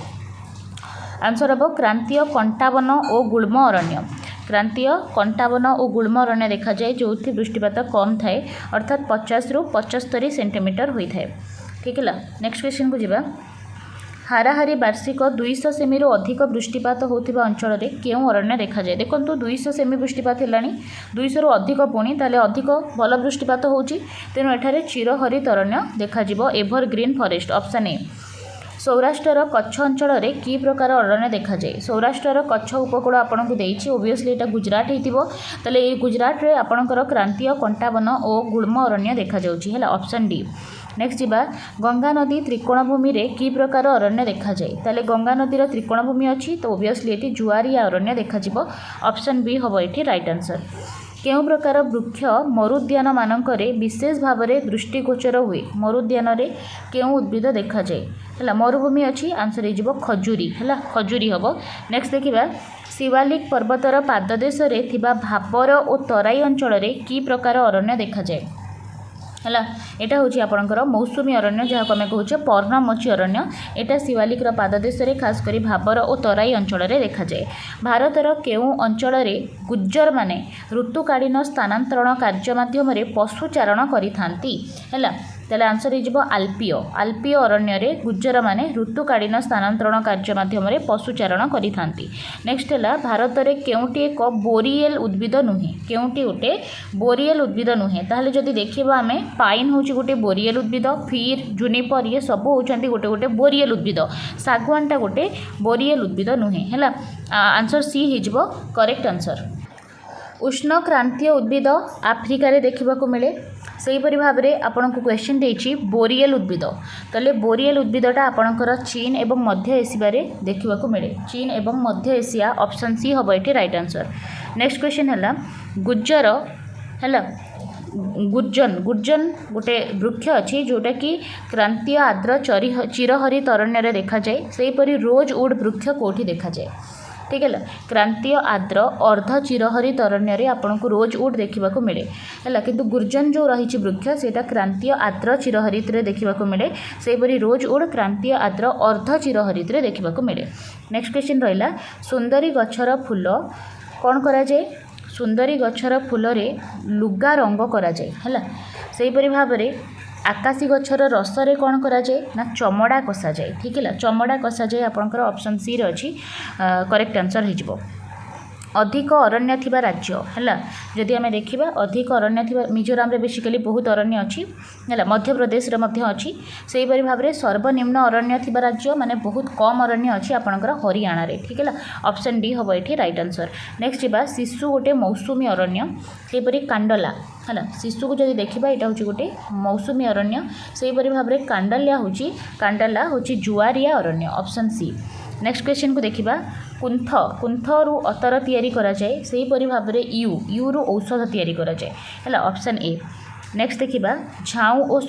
आंसर हम क्रांतीय कंटावन और गुल्म अरण्य क्रांतीय कंटावन और गुल्म अरण्य देखा जाए जो वृष्टिपात कम थाए अर्थात 50 रु 75 सेंटीमीटर होता है ठीक है। नेक्स्ट क्वेश्चन को जीवा हाराहारी वार्षिक 200 सेमी अधिक वृष्टिपात होता अंचल में केउं अरण्य देखा जाए। देखो 200 सेमी वृष्टिपात है 200 रु अधिक पुणी ताले अधिक भल वृष्टिपात होची तेणु एठारे चिरहरित अरण्य देखा evergreen forest option A. Saurashtra Kutch अंचल में कि प्रकार अरण्य देखा जाए। सौराष्ट्र कच्छ उपकूल आपन को देछि ओबियसली एटा गुजरात हेतिबो ताले ए गुजरात रे आपनकर क्रांतीय कंटावन और गुल्म अरण्य देखा जाउछि है ऑप्शन डी। नेक्स्ट जीवा गंगा नदी त्रिकोणभूमि रे कि प्रकार अरण्य देखा जाए ताले गंगा नदीर त्रिकोणभूमि अच्छी तो ओबियसली ये जुआरिया अरण्य देखा ऑप्शन बी हम ये राइट आंसर। केउं प्रकार वृक्ष मरुद्यान मानकरे विशेष भाव में दृष्टिगोचर हुए मरुद्यान रे केउं उद्भिद देखा जाए है मरुभूमि अच्छी आंसर हो खजूरी है खजूरी हम। नेक्स्ट देखा शिवालिक पर्वतर पाददेश भाबर और तराई अंचल में कि प्रकार अरण्य देखा जाए है यहाँ हूँ आपंकर मौसुमी अरण्य जहाँ आम कहे पर्णमोची अरण्य यहाँ शिवालिकर पाददेश खासकर भाबर और तराई अंचल में देखा जाए। भारतर केउं अंचल गुज्जर माने ऋतुकालीन स्थानांतरण कार्य माध्यम पशुचारण करिथांती है तेल आंसर हो आल्पीय अरण्य रे गुज्जर माने ऋतुकालीन स्थानांतरण कार्य माध्यम पशुचारण करिथांती। नेक्स्ट है भारत में केउंटी एक बोरिएल उद्भिद नुहे केउंटी गोटे बोरिएल उद्भिद नुहे ताहले जदि देखिबा आमे पाइन होची गोटे बोरिएल उद्भिद फिर जुनिपर ये सब होचंती गोटे गोटे बोरिएल उद्भिद सागवानटा गोटे बोरिएल उद्भिद नुहे है आंसर सी हो करेक्ट आंसर। उष्ण क्रांतीय उद्भिद आफ्रिका रे देखा मिले सेहीपरि भाव में आपन को क्वेश्चन देछि बोरिएल उद्भिद तले बोरिएल उद्भिदटा आपणकर चीन एवं मध्य एशिया रे देखा मिले चीन एवं मध्य एशिया ऑप्शन सी हम ये राइट आंसर। नेक्स्ट क्वेश्चन है गुज्जर है गुर्जन गुर्जन गोटे वृक्ष अच्छी जोटा कि क्रांतीय आर्द्र चिरहरित अरण्य देखा जाए सेहीपरि रोजवुड वृक्ष कोठी देखा जाए ठीक है क्रांतीय आर्द्र अर्ध चिरहरित अरण्य आपन को रोजवुड देखा मिले है किंतु गुर्जन जो रही वृक्ष से क्रांतीय आर्द्र चिरहरित देखा मिले सेहीपरि रोजवुड क्रांतीय आर्द्र अर्ध चिरहरित देखा मिले। नेक्स्ट क्वेश्चन रहा सुंदरी गछर फूल कौन करा जाए सुंदरी गछर फूल रे लुगा रंग करा जाए है सेहीपरि भाव में आकाशी गछर रस रे कौन करा जाए ना चमड़ा कसा जाए ठीक है चमड़ा कसा जाए आपंकर ऑप्शन सी रे अच्छी करेक्ट आंसर हो। अधिक अरण्य थिबा राज्य है जदि आम देखा अधिक अरण्य थिबा मिजोराम रे बेसिकली बहुत अरण्य अच्छी है मध्य प्रदेश रे मध्य अच्छी सेहीपरि भाव में सर्वनिम्न अरण्य थिबा राज्य माने बहुत कम अरण्य अच्छी आपंकर हरियाणा रे ठीक है ऑप्शन डी हम ये राइट आंसर। नेक्स्ट जीवा शिशु गोटे मौसुमी अरण्य सेहीपरि कांडला है शिशु को जब देखा यहाँ हूँ गोटे मौसुमी अरण्य सेहीपरि भाव में कांडाला हूँ जुआरिया अरण्य ऑप्शन सी। नेक्स्ट क्वेश्चन को देखा कुंथ कुंथ रु अतर तैयारी करा जाए सेहीपरि भाव में यू रु औषध तैयारी करा जाए है ऑप्शन ए। नेक्स्ट देखा झाऊ और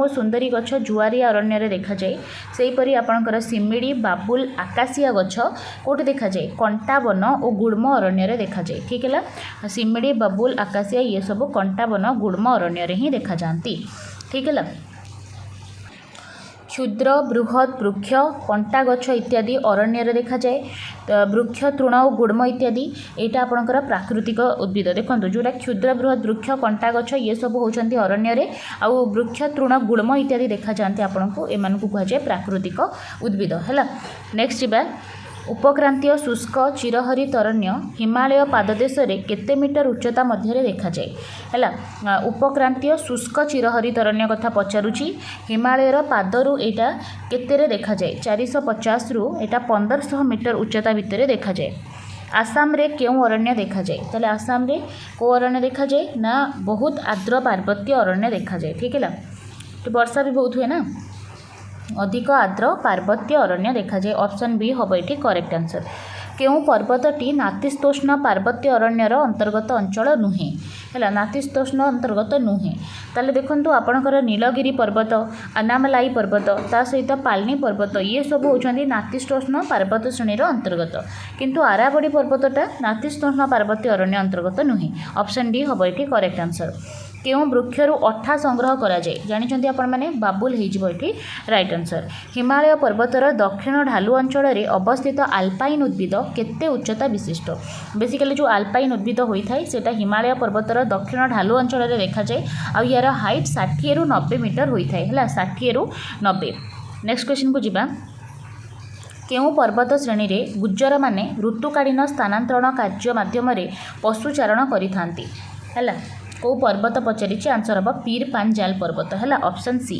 सुंदरी गछ जुआरिया अरण्य देखा जाए सेहीपरि आपणकर सिमिड़ी बाबुल आकाशिया गछ कोठी देखा जाए कंटावन और गुल्म अरण्य देखा जाए ठीक है सिमिड़ी बाबुल आकाशिया ये सब कंटावन गुल्म अरण्य ही देखा जाती ठीक है। क्षुद्र बृहत वृक्ष कंटा गछ इत्यादि अरण्य देखा जाए वृक्ष तृण और गुल्म इत्यादि यहाँ आपंकर प्राकृतिक उद्भिद देखो जोटा क्षुद्र बृहत वृक्ष कंटा गछ ये सब होती अरण्य आउ वृक्ष तृण गुल्म इत्यादि देखा जाती आपन को एम कहुए प्राकृतिक उद्भिद है। नेक्स्ट जीवा उपक्रांतीय शुष्क चिरहरित अरण्य हिमालय पाददेश केते मीटर उच्चता मध्य देखा जाए है। उपक्रांतीय शुष्क चिरहरित अरण्य कथा पचारुची हिमालयर पादरू यहाँ केते देखा जाए 450 रु यहाँ 1500 मीटर उच्चता भितर देखा जाए। आसाम रे क्यों अरण्य देखा जाए ताले आसाम रे को अरण्य देखा जाए ना बहुत आर्द्र पार्वत्य अरण्य देखा जाए ठीक है। तो वर्षा भी बहुत हुए ना अधिक आर्द्र पार्वत्य अरण्य देखा जाए। ऑप्शन बी हम ये करेक्ट आंसर। केउं पर्वतटी नातिशीतोष्ण पार्वत्य अरण्यर अंतर्गत अंचल नुहे है नातिशीतोष्ण अंतर्गत नुहे ताले देखंतु आपणकर नीलगिरी पर्वत अनामलाई पर्वत ता सहित पालनी पर्वत ये सब होचंदी नातिशीतोष्ण पार्वत श्रेणीर अंतर्गत किंतु आरावली पर्वतटा नातिशीतोष्ण पार्वत्य अरण्य अंतर्गत नुहे। ऑप्शन डी हम ये करेक्ट आंसर। केउं वृक्षरु अठा संग्रह करा जाए जानिछंती आपण माने बाबुल हेजिबो एठी राइट आंसर। हिमालय पर्वतर दक्षिण ढालू अंचल रे अवस्थित आल्पाइन उद्भिद केते उच्चता विशिष्ट बेसिकली जो आल्पाइन उद्भिद होई थाए सेटा हिमालय पर्वतर दक्षिण ढालू अंचल रे देखा जाए आ यार हाइट 60 रु 90 मीटर होई थाए हला 60 रु 90। नेक्स्ट क्वेश्चन को जिबा केउं पर्वत श्रेणी रे गुज्जर माने ऋतुकालीन स्थानांतरण कार्य माध्यम रे पशुचारण करिथांती हला को पर्वत पचारि आंसर हम पीर पांजाल पर्वत है। ऑप्शन सी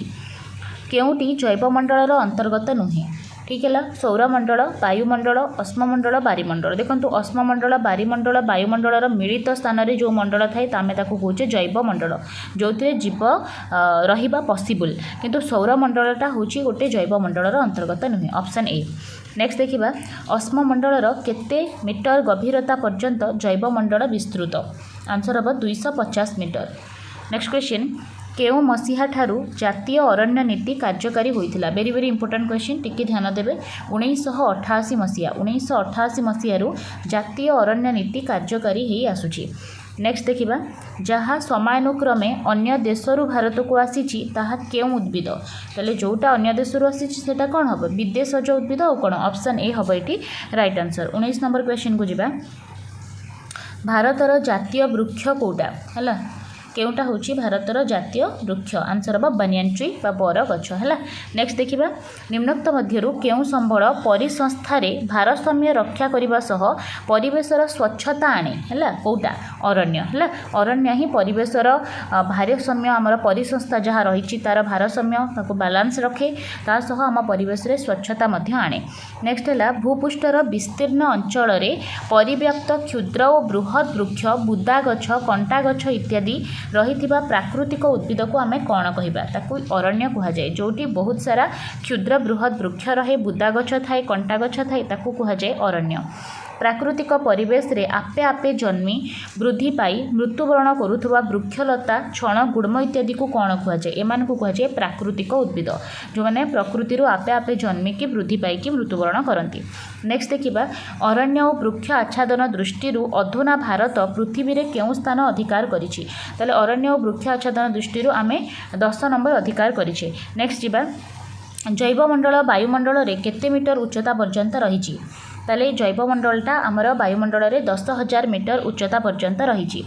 केउटी जैवमंडल अंतर्गत नुहे ठीक है। सौरमंडल वायुमंडल अस्ममंडल बारिमंडल देखो अस्ममंडल बारिमंडल वायुमंडल मिलित स्थान रे जो मंडल थाए आम ताको कहूचे जैवमंडल जो जीव रहिबा पॉसिबल किंतु सौरमंडलटा होची गोटे जैवमंडल अंतर्गत नुहे। Option A. नेक्स्ट देखिबा अस्ममंडल केते मीटर गभीरता पर्यंत जैवमंडल विस्तृत आंसर हम 250 मीटर। नेक्स्ट क्वेश्चन केउं मसीहा ठारू जातीय अरण्य नीति कार्यकारी होइथिला वेरी वेरी इंपोर्टेंट क्वेश्चन टिके ध्यान देबे 1988 मसीहा 1988 मसीहारू जातीय अरण्य नीति कार्यकारी हेई आसुची। नेक्स्ट देखिबा जहाँ समानुक्रमे अन्य देशरू भारत को आसीची ताहा केउं उद्भिद ताले जोटा अन्य देशरू आसीची सेटा कोन हबो विदेशज उद्भिद और कोन। ऑप्शन ए हबो eighty right answer. 19 number question को जिबा भारतर जातीय वृक्ष कोटा है केउटा होची भारतर जातीय वृक्ष आंसर हम बनियान ट्री बा बर गछ है। नेक्स्ट देखिबा निम्नोक्त मध्यरु केउं संबल परिसंस्थार भारसाम्य रक्षा करने सह परिवेशर स्वच्छता आने है कोटा अरण्य है अरण्य ही परिवेशर भारसाम्य आमर परिसंस्था जहाँ रही तार भारसाम्य बालांस रखे ता सह आम परिवेश रे स्वच्छता मध्य आने। नेक्स्ट है भूपृष्ठर विस्तीर्ण अंचल परिव्याप्त क्षुद्र और बृहत वृक्ष बुदा गछ कंटा गछ इत्यादि रही प्राकृतिक उद्भिद को आम कौन कहवा ताकू अरण्य कहुए जोटी बहुत सारा क्षुद्र बृहत वृक्ष रहे बुदा गछ थाए कंटा गछ थाए ताकू कहुए अरण्य। प्राकृतिक परिवेश रे आपे आपे जन्मी वृद्धि पाई मृत्युवरण करुवा वृक्षलता क्षण गुड़म इत्यादि को कौन कहुए एमान को कहुए प्राकृतिक उद्भिद जो मैंने प्रकृति आपे आपे जन्मी की वृद्धि पाई मृत्युवरण करती। नेक्स्ट देखिबा अरण्य और वृक्ष आच्छादन दृष्टि अधुना भारत पृथ्वी रे केउं स्थान अधिकार करिछि ताले अरण्य और वृक्ष आच्छादन दृष्टि आमे 10 नंबर अधिकार करिछे। नेक्स्ट जिबा जैवमंडल वायुमंडल रे केते मीटर उच्चता पर्यंत रही ताले जैवमंडलटा आमर वायुमंडल रे 10,000 मीटर उच्चता पर्यंत रही।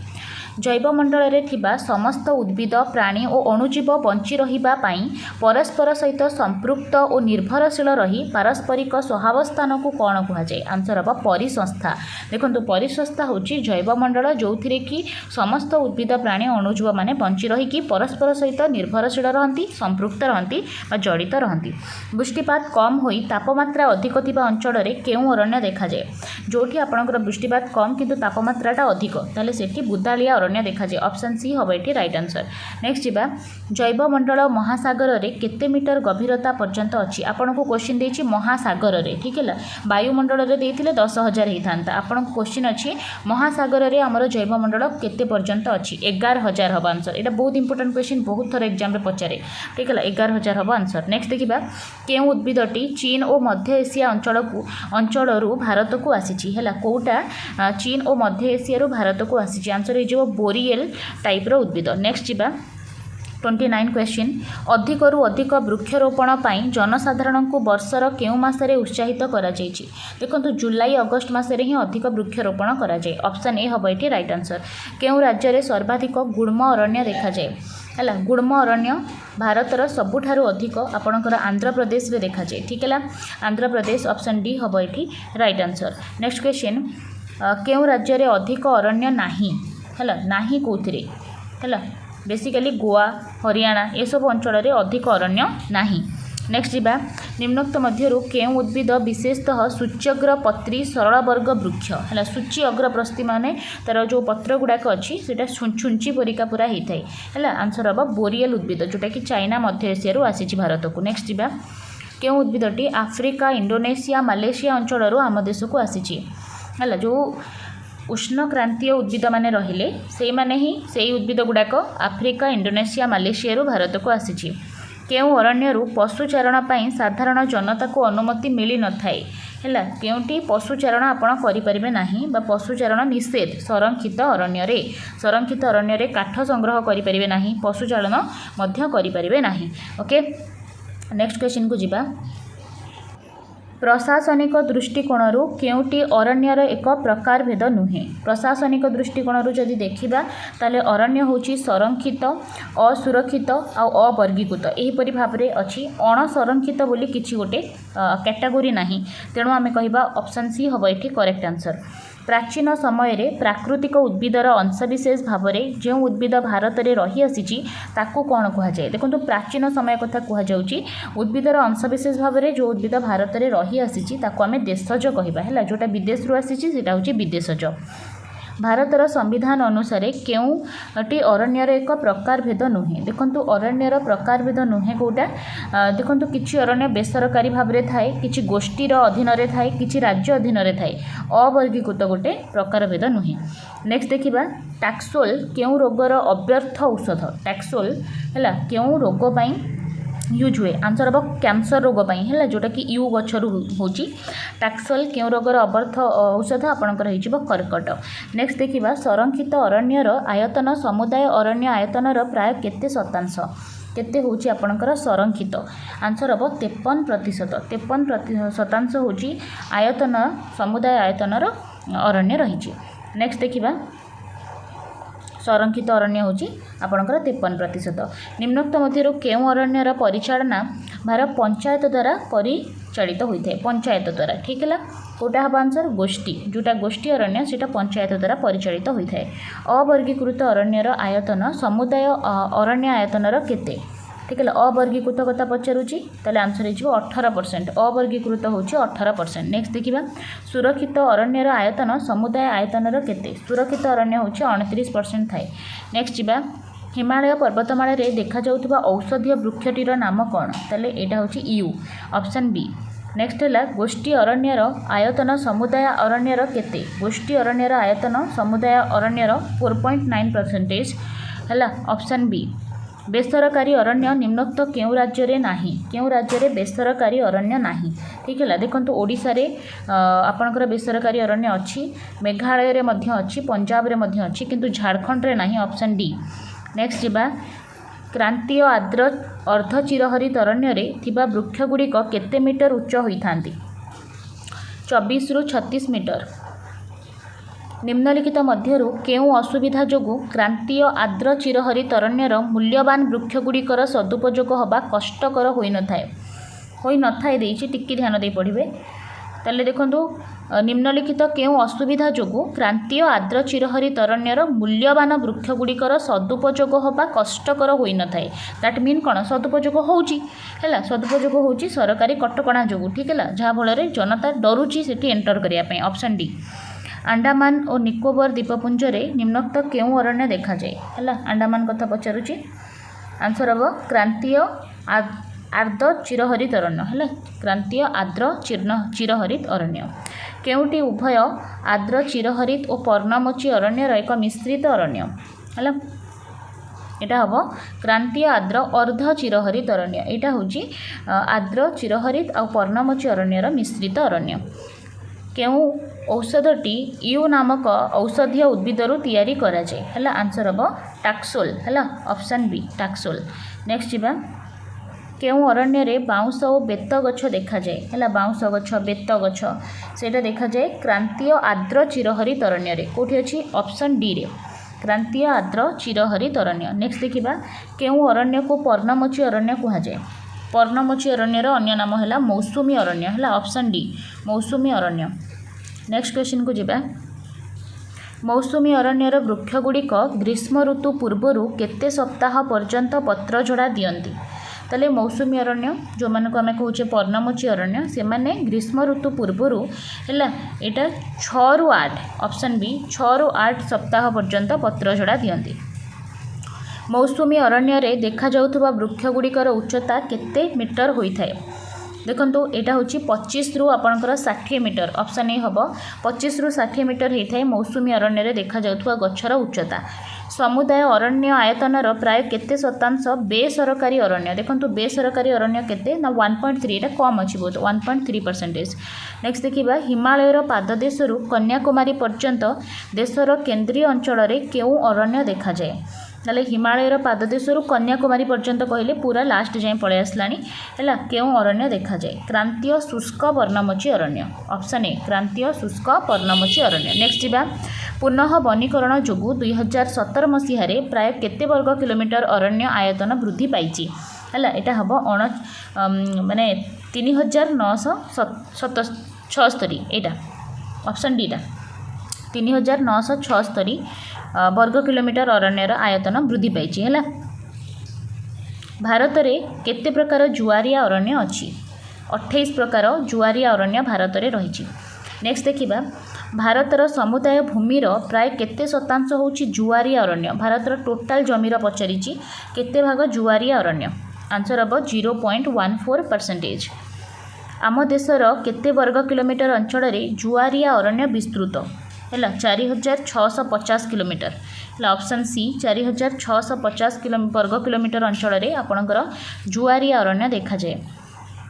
जैवमंडल रे थिबा समस्त उद्भिद प्राणी और अणुजीव बंची रहिबा पाई परस्पर सहित संपृक्त और निर्भरशील रही पारस्परिक सहावस्थान को कौन कहुए आंसर हम परिसंस्था। देखो परिसंस्था होची जैवमंडल जो थी कि समस्त उद्भिद प्राणी अणुजीव माने बंची रही परस्पर सहित निर्भरशील रहती संपृक्त रहती जड़ित रहती। वृष्टिपात कम होई तापमात्रा अधिक थिबा अंचल रे केउं अरण्य देखा जाए जोठी आपणकर वृष्टिपात कम किंतु तापमात्राटा अधिक ताले सेठी बुदालिया अरण्य देखा जाए। ऑप्शन सी हम ये राइट आंसर। नेक्स्ट जीवा जैवमंडल महासागर रे केते मीटर गभीरता पर्यंत अच्छी आपन को क्वेश्चन देछि महासागर रे ठीक है वायुमंडल रे देथिले 10,000 होता आपन को क्वेश्चन अच्छी महासागर रे हमर जैवमंडल केते पर्यंत अच्छी 11,000 हम आंसर। एटा बहुत इंपोर्टेंट क्वेश्चन बहुत थर एग्जाम रे पचारे ठीक है 11,000 हम आंसर। नेक्स्ट देखिबा केउं उद्भिदटी चीन और मध्य एशिया अंचलरू भारत को आसीछि है कोटा चीन और मध्य एशिया भारत को आसीछि आंसर हो बोरिएल टाइप उद्भिद। नेक्स्ट जीवा 29 क्वेश्चन अधिकरू अधिक वृक्षरोपण पाई जनसाधारण को वर्षर केउं मासरे उत्साहित करा जायछि देखो जुलाई अगस्ट मासरे ही अधिक वृक्षरोपण करा जाय। ऑप्शन ए हम ये राइट आंसर। केउं राज्य रे सर्वाधिक गुल्म अरण्य देखा जाए है गुड़म अरण्य भारतर सबुठारु अधिक आपणकर आंध्र प्रदेश रे देखा जाए ठीक है आंध्र प्रदेश ऑप्शन डी हम ये राइट आंसर। नेक्स्ट क्वेश्चन क्यों राज्य रे अधिक अरण्य नाही है नाही कौथिरे है बेसिकली गोवा हरियाणा ये सब अंचल रे अधिक अरण्य नाही। नेक्स्ट जीवा निम्नोक्त मध्यरु केउं उद्भिद विशेषतः सूच्यग्र पत्री सरल वर्ग वृक्ष है सूची अग्रप्रस्थी माने तार जो पत्र गुड़ाक अच्छी से छुंची परिका पूरा होता है आंसर हम बोरियल उद्भिद जोटा कि चाइना मध्य एशिया आसी भारत को। नेक्स्ट जीवा केउं उद्भिदटी आफ्रिका इंडोनेशिया मालेशिया अंचल आम देश को आसी है जो उष्ण क्रांतीय उद्भिद माने रहिले से माने ही से उद्भिद गुड़ाक आफ्रिका इंडोनेशिया मालेशिया भारत को आसी केउं अरण्यरू पशुचारण पाई साधारण जनता को अनुमति मिली न थाए है केउंटी पशुचारण आपण करें ना पशुचारण निषेध संरक्षित अरण्य काठ संग्रह करें ना पशुचालन करें ना। ओके नेक्स्ट क्वेश्चन को जीवा प्रशासनिक दृष्टिकोण केउटी अरण्यर एक प्रकार भेद नुहे प्रशासनिक दृष्टिकोण जदि देखा ताले अरण्य होची संरक्षित असुरक्षित आ अवर्गीकृत एहीपरि भाव में अच्छी अणसंरक्षित बोली किछि गोटे कैटेगोरी नाही तेणु आमे कहिबा ऑप्शन सी हम ये करेक्ट आंसर। प्राचीन समय रे प्राकृतिक उद्भिदर अंशविशेष भाव में जो उद्भिद भारत में रही आसी ताकू कौन कहुए देखो प्राचीन समय कथा कहुच्छी उद्भिदर अंशविशेष भाव में जो उद्भिद भारत में रही आसी ताकू आमे देशज कहवा जोटा विदेश रू आसी सेटा हूँ विदेशज। भारतर संविधान अनुसार केउटी अरण्यर एक प्रकार भेद नुहे देखंतु अरण्यर प्रकार भेद नुहे कोटा देखंतु किछि अरण्य बेसरकारी भाव में थाए किछि गोष्ठीर अधीन रे थाए किछि राज्य अधीन रे थाए अवर्गीकृत गोटे प्रकार भेद नुहे। नेक्स्ट देखिबा टैक्सोल केउ रोगर अव्यर्थ औषध टैक्सोल है केउ रोग पाई यूज हुए आंसर हम कैंसर रोग है जोटा कि यू गचर होची टैक्सोल केउ रोगर अव्यर्थ औषध आपणकर हो कर्कट। नेक्स्ट देखिबा संरक्षित अरण्यर आयतन समुदाय अरण्य आयतनर प्राय केते शतांश केते होची आपणकर संरक्षित आंसर हम 53%। 53% होची आयतन समुदाय आयतनर अरण्य रही। नेक्स्ट देखिबा संरक्षित अरण्य होची आपणकर 53%। निम्नोक्त मध्यरु केउं अरण्यर परिचालना भार पंचायत द्वारा परिचालित होता है पंचायत द्वारा ठीक है कोटा हम आंसर गोष्ठी जोटा गोष्ठी अरण्य सेटा पंचायत द्वारा परिचालित होता है। अवर्गीकृत अरण्यर आयतन समुदाय अरण्य आयतनर केते ठीक है अवर्गीकृत कथा पचारूची ताले आंसर हो 18% अवर्गीकृत होची 18%। नेक्स्ट देखिबा सुरक्षित अरण्यर आयतन समुदाय आयतनर केते सुरक्षित अरण्य होची 29% थाए। नेक्स्ट जीबा हिमालय पर्वतमाला रे देखा जाउथबा औषधीय वृक्षटीर नाम कौन ताले एटा होची यू ऑप्शन बी। नेक्स्ट है गोष्ठी अरण्यर आयतन समुदाय अरण्यर केते गोष्ठी अरण्यर आयतन समुदाय अरण्यर 4.9% है ऑप्शन बी। बेसरकारी अरण्य निम्नोक्त केउं राज्य रे नाही केउं राज्य रे बेसरकारी अरण्य नाही ठीक है देखंतु ओडिसा रे आपणकर बेसरकारी अरण्य अच्छी मेघालय रे मध्य अच्छी पंजाब रे मध्य अच्छी किंतु झारखंड रे नाही ऑप्शन डी। नेक्स्ट जीवा क्रांतीय आर्द्र अर्धचिरहरित अरण्य रे थिबा वृक्षगुड़िक केते मीटर उच्च होइथांती 24 रु 36 मीटर। निम्नलिखित मध्यरु केउं असुविधा जोगु क्रांतीय आर्द्र चिरहरित अरण्यर मूल्यवान वृक्षगुड़िकर सदुपयोग हवा कष्टकर होई न थाए देइछि टिक्की ध्यान दे पढ़िबे ताले देखंतु निम्नलिखित केउं असुविधा जोगु क्रांतीय आर्द्र चिरहरित अरण्यर मूल्यवान वृक्षगुड़िकर सदुपयोग हवा कष्टकर होई न थाए दैट मीन कोन सदुपयोग होउची हैला सदुपयोग होउची सरकारी कटकणा जोगु ठीक हैला जहा फल जनता डरुची सेठी एंटर करिया पई ऑप्शन डी। अंडमान और निकोबर द्वीपपुंज रे निम्नोक्त केउं अरण्य देखा जाए है अंडमान कथा पचारूची आंसर हम क्रांतीय आर्द्र चिरहरित अरण्य है क्रांतीय आर्द्र चिरहरित अरण्य केउटी उभय आर्द्र चिरहरित और पर्णमोची अरण्यर एक मिश्रित अरण्य है यहाँ हम क्रांतीय आर्द्र अर्ध चिरहरित अरण्य यहाँ हूँ आर्द्र चिरहरित और पर्णमोची अरण्यर मिश्रित अरण्य केउं औषधटी यू नामक औषधीय उद्भिदरू तैयारी करा जाए है आंसर हम टैक्सोल है ऑप्शन बी टैक्सोल। नेक्स्ट जीवा केउं अरण्य रे बाउंस और बेत गछ देखा जाए है बाउंस गछ बेत गछ सेटा देखा जाए क्रांतीय आर्द्र चिरहरित अरण्य रे कोठी अछि ऑप्शन डी रे क्रांतीय आर्द्र चिरहरित अरण्य। नेक्स्ट देखिबा केउ अरण्य को पर्णमोची अरण्य कहा जाए। पर्णमोची अरण्यर अन्य नाम है मौसुमी अरण्य है ऑप्शन डी मौसुमी अरण्य। नेक्स्ट क्वेश्चन को जिबा मौसुमी अरण्यर वृक्षगुड़िक ग्रीष्म ऋतु पूर्वर केते सप्ताह पर्यंत पत्र झड़ा दियंती। ताले मौसुमी अरण्य जो मान को आम कहे पर्णमोची अरण्य से माने ग्रीष्म ऋतु पूर्वर है यहाँ 6 ରୁ 8 ऑप्शन बी 6 ରୁ 8 सप्ताह पर्यंत पत्र झड़ा दियंती। मौसुमी अरण्य रे देखा जाउथबा वृक्षगुड़िकर उच्चता केते मीटर होइथाय। देखंतु एटा होची 25 ରୁ आपणकर 60 मीटर ऑप्शन ए हबो 25 ରୁ 60 मीटर होइथाय मौसुमी अरण्य रे देखा जाउथबा गछर उच्चता। समुदाय अरण्य आयतनर प्राय केते शतांश बेसरकारी अरण्य। देखंतु बेसरकारी अरण्य केते ना 1.3 एटा कम अछि बहुत 1.3%। नेक्स्ट देखिबा हिमालयर पाददेशरु कन्याकुमारी पर्यंत देशर केंद्रीय अंचल रे केउ अरण्य देखा जाए। ताले हिमालयर पाददेशरु कन्याकुमारी पर्यंत कहले पूरा लास्ट जाए पळे आसलानी हैला केउ अरण्य देखा जाए। क्रांतीय शुष्क पर्णमोची अरण्य ऑप्शन ए क्रांतीय शुष्क पर्णमोची अरण्य। नेक्स्ट जिबा पुनः वनीकरण जोगु 2017 मसीह रे प्राय केते वर्ग किलोमीटर अरण्य आयतन वृद्धि पाइछि हैला एटा हबो माने 3976 एटा ऑप्शन डी टा 3976 वर्ग किलोमीटर अरण्यर आयतन वृद्धि पाइछि हैला। भारत रे केते प्रकार जुआरिया अरण्य अछि 28 प्रकार जुआरिया अरण्य भारत रे रहिछि। नेक्स्ट देखिबा भारतर समुदाय भूमिर प्राय केते शतांश होछि जुआरिया अरण्य। भारतर टोटाल जमीर पचारिछि केते भाग जुआरिया अरण्य आंसर हम 0.14%। आम देशर केते वर्ग किलोमीटर अंचल रे जुआरिया अरण्य विस्तृत है 4650 किलोमीटर ऑप्शन सी 4650 वर्ग किलोमीटर अंचल रे आपणकर जुआरिया अरण्य देखा जाए।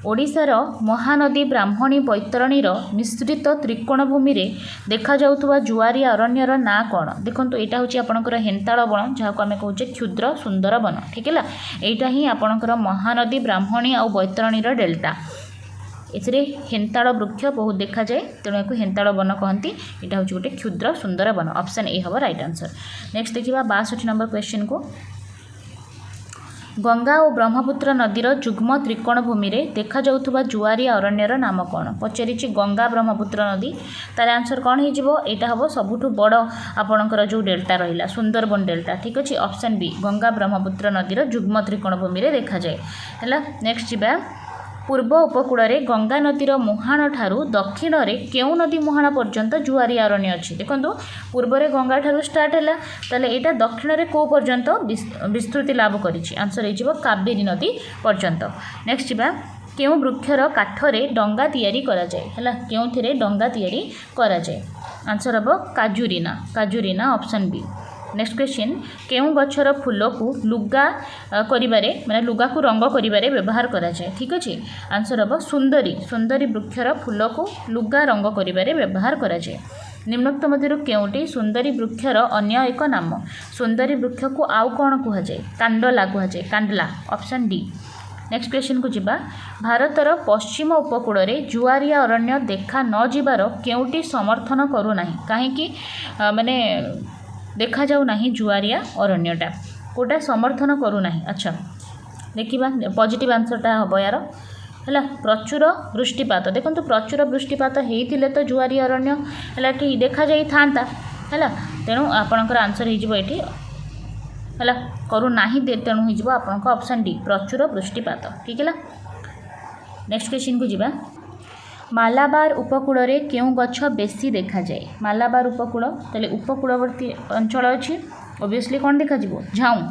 ओडिशार महानदी ब्राह्मणी बैतरणीर मिश्रित त्रिकोण भूमि रे देखा जाउथुवा जुआरिया अरण्यर ना कौन। देखंतु एटा होची आपणकर हेंताଳ बन जहाँ को आम कहूचे क्षुद्र सुंदर वन ठीक है एटा ही आपणकर महानदी ब्राह्मणी आउ बैतरणीर डेल्टा एथिरे हेंताळ वृक्ष बहुत देखा जाए तेणु या हेंताळ वन कहती यहाँ हूँ गोटे क्षुद्र सुंदर वन ऑप्शन ए हम राइट आंसर। नेक्स्ट देखिए 62 नंबर क्वेश्चन को गंगा और ब्रह्मपुत्र नदीर जुग्म त्रिकोण भूमि रे देखा जाउथुबा जुआरिया अरण्यर नाम कौन पचारिछि गंगा ब्रह्मपुत्र नदी तार आंसर कौन हो यहाँ हम सबुठ बड़ आपणकर जो डेल्टा रहा सुंदरबन डेल्टा ठीक अच्छे ऑप्शन बी गंगा ब्रह्मपुत्र नदीर जुग्म त्रिकोण भूमि रे देखा जाए है। नेक्स्ट जीवा पूर्व उपकूल में गंगा नदीर मुहाण ठारू दक्षिण में केउ नदी मुहाण पर्यंत जुआरिया अरण्य अच्छी। देखो पूर्व में गंगा ठारू स्टार्ट है ताले यहाँ दक्षिण में कौ पर्यंत विस्तृति लाभ करिछि आंसर हो कावेरी नदी पर्यंत। नेक्स्ट जीवा केउ वृक्षर काठरे डंगा तैयारी करा जाए है केउथिरे डंगा तैयारी करा जाए आंसर हम काजुरीना ऑप्शन बी। नेक्स्ट क्वेश्चन केउ गछर फूल को लुगा करिबारे माने लुगा को रंग करिबारे व्यवहार करा जाए ठीक अच्छे आंसर हम सुंदरी वृक्षर फूल को लुगा रंग करिबारे व्यवहार करा जाए। निम्नोक्त मध्य केउटी सुंदरी वृक्षर अन्य एक नाम सुंदरी वृक्ष को आउ कौन कह जाए कांडला कह जाए Kandla option D. Next question को जिबा भारतर पश्चिम उपकूल में जुआरिया अरण्य देखा न जिबार केउटी समर्थन करू नाही काहेकि माने देखा जाऊ नाही जुआरिया अरण्यटा कोटा समर्थन करू नाही। अच्छा देखिबा पॉजिटिव आंसरटा हम यार है प्रचुर वृष्टिपात देखो प्रचुर वृष्टिपात होते तो जुआरिया अरण्य है कि देखा जाई थांता है तेणु आपणकर आंसर होइए है करू नाही तेणु हो आपंक ऑप्शन डी प्रचुर वृष्टिपात ठीक है। नेक्स्ट क्वेश्चन को जिबा मालाबार उपकूल में केउ गछ बेसी देखा जाए मालाबार उपकूल तेल उपकूलवर्ती अंचल अच्छी ओबियसली कौन देखा झाऊँ।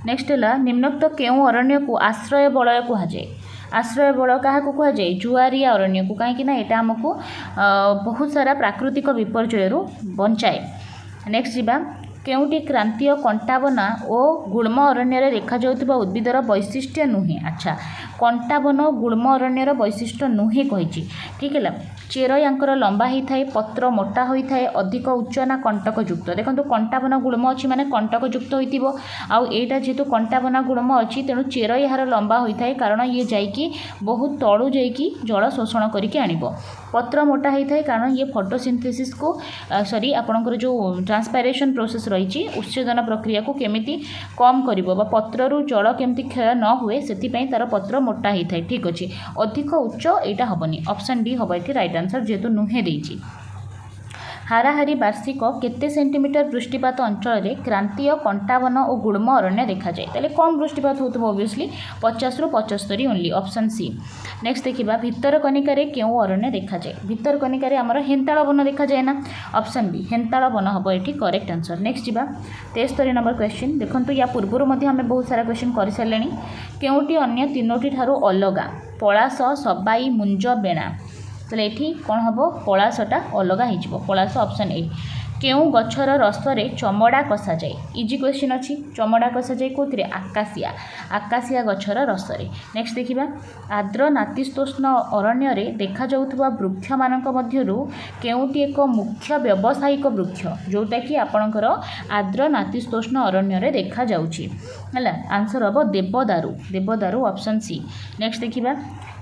नेक्स्ट है निम्नोक्त केउ अरण्य को आश्रय बलय कह जाए आश्रय बल क्या कह जाए जुआरिया अरण्य को कहीं यहाँ आमको बहुत सारा प्राकृतिक विपर्यय बचाए। नेक्स्ट जीवा केउटी क्रांतीय कंटाबना और गुल्म अरण्य देखा जाउथबा उद्भिदर वैशिष्ट्य नुहे। अच्छा कंटा वन गुल्म अरण्यर वैशिष्ट्य नुहे कही ठीक है चेर यांकर लंबा होता है पत्र मोटा होता है अधिक उच्च ना कंटकयुक्त देखो कंटाबन गुल्म अच्छी माने कंटकयुक्त हो आउ एटा जेहेतु कंटाबन गुल्म अच्छी तेणु चेर यार लंबा होता है कारण ये जाइकी बहुत तलू जाइकी जल शोषण करके आनिब पत्र मोटा होता है कारण ये फोटोसिंथेसिस को सॉरी आपणकर जो ट्रांसपायरेशन प्रोसेस रही उत्सेदन प्रक्रिया को केमिति कम करिवो बा पत्ररु जल केमिति क्षय न हुए से तार पत्र मोटा होता है ठीक अच्छे अधिक उच्च यहाँ हेनी ऑप्शन डी हम ये राइट आंसर जेहेतु नुहे देछि हाराहारी वार्षिक केते सेंटीमीटर वृष्टिपात अंचल में क्रांतीय कंटावन और गुल्म अरण्य देखा जाए ताले कम वृष्टिपात होता ओबियसली 50 रु 75 ओनली ऑप्शन सी नेक्स्ट देखिबा भितरकनिका रे केउ अरण्य देखा जाए भितरकनिका रे हमर हेंताळ वन देखा जाए ना ऑप्शन बी हेंताळ वन हम ये करेक्ट आंसर नेक्स्ट जीवा 73 नंबर क्वेश्चन देखंतु या पूर्व मध्ये हमें बहुत सारा क्वेश्चन कर सारे केउटी अन्य तीनोटी ठारू अलगा पलाश सबाई मुंज बेणा ताले एठी कौन हम पलाशटा अलगा हो पलाश ऑप्शन ए केउ गछर रसरे चमड़ा कसा जाए इजी क्वेश्चन अच्छी चमड़ा कसा जाए कौन आकाशिया आकाशिया गछर रसरे नेक्स्ट देखिबा आर्द्र नातिशीतोष्ण अरण्य रे देखा जाउथबा वृक्ष मानक मध्यरु केउटी एक मुख्य व्यावसायिक वृक्ष जोटा कि आपणकर आर्द्र नातिशीतोष्ण अरण्य रे देखा जाउची हला आंसर हम देवदारू ऑप्शन सी नेक्स्ट देखिबा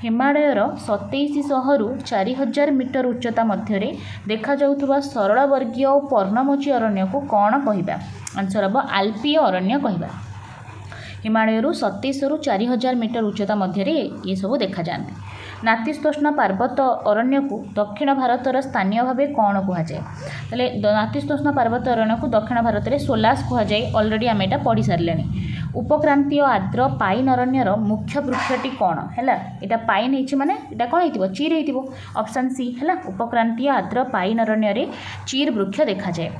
हिमालयर 2700 रु 4000 मीटर उच्चता मध्य देखा जाउथबा सरल वर्गीय और पर्णमोची अरण्य को कौन कहबा आंसर हम आल्पीय अरण्य कहबा हिमालय 2700 रु 4000 मीटर उच्चता मध्य ये सब देखा जाते नातिशीतोष्ण पार्वत अरण्य को दक्षिण भारतर स्थानीय भाव कौन कहुए तेल नातिशीतोष्ण पार्वत अरण्य को दक्षिण भारत में सोलास कहुए अलरेडी आम यहाँ पढ़ी सारे उपक्रांतीय आर्द्र पाइन अरण्यर मुख्य वृक्षटी कौन है यहाँ पाइन हो माने यहाँ कौन हो चीर हो ऑप्शन सी है उपक्रांतीय आर्द्र पाइन अरण्य चीर वृक्ष देखा जाए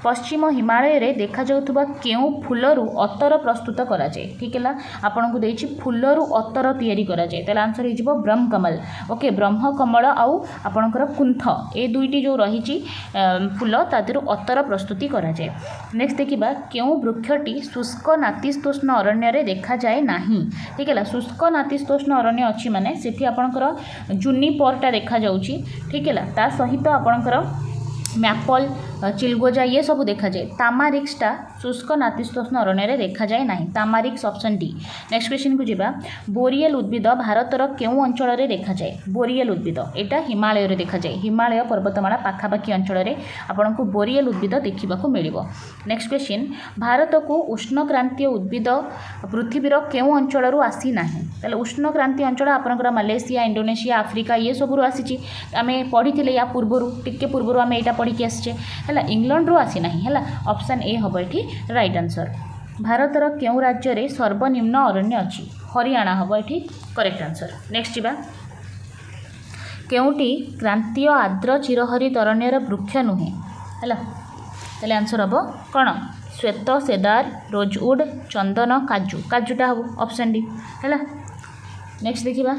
पश्चिम हिमालय रे देखा जाउथबा केउ फूलरू अतर प्रस्तुत करा जाए ठीक है आपन को देछि फूलरू अतर तैयारी करा जाए ताले आंसर हो जिवो ब्रह्मकमल ओके ब्रह्मकमल आउ आपनकर कुंथ ए दुईटी जो रही फूल तादर अतर प्रस्तुति करा जाए नेक्स्ट देखिबा केउ वृक्षटी शुष्क नातिशीतोष्ण अरण्य रे देखा जाए नाही ठीक है शुष्क नातिशीतोष्ण अरण्य अच्छी माने सेठी आपनकर जुनिपरटा देखा जाउची ठीक है ता सहित आपनकर मैपल चिलगोजा ये सब देखा जाए तामारिक्सटा शुष्क नातिशीतोष्ण अरण्य देखा जाए ना तामारिक्स ऑप्शन डी नेक्स्ट क्वेश्चन को जीवा बोरियल उद्भिद भारतर केउ अंचल रे देखा जाए बोरियल उद्भिद यहाँ हिमालय रे देखा जाए हिमालय पर्वतमाला पाखापाखी अंचल में आपन को बोरियल उद्भिद देखा मिलिबो नेक्स्ट क्वेश्चन भारत को उष्णक्रांतीय उद्भिद पृथ्वीर केउ अंचल आसी ना ताले उष्णक्रांतीय अंचल आपनकर मलेशिया इंडोनेशिया आफ्रिका ये सब आसी आम पढ़ी या पूर्वर टिके पूर्वर आम यहाँ पढ़ी आसचे है इंग्लैंड रू आसी ना है ऑप्शन ए हम ये राइट आंसर भारतर केउ राज्य रे सर्वनिम्न अरण्य अच्छी हरियाणा हम ये करेक्ट आंसर नेक्स्ट जीवा केउटी क्रांतीय आर्द्र चिरहरित अरण्यर वृक्ष नुहे है ताले आंसर हम कौन श्वेत सेदार रोजवुड चंदन काजू काजूटा हम ऑप्शन डी है नेक्स्ट देखिबा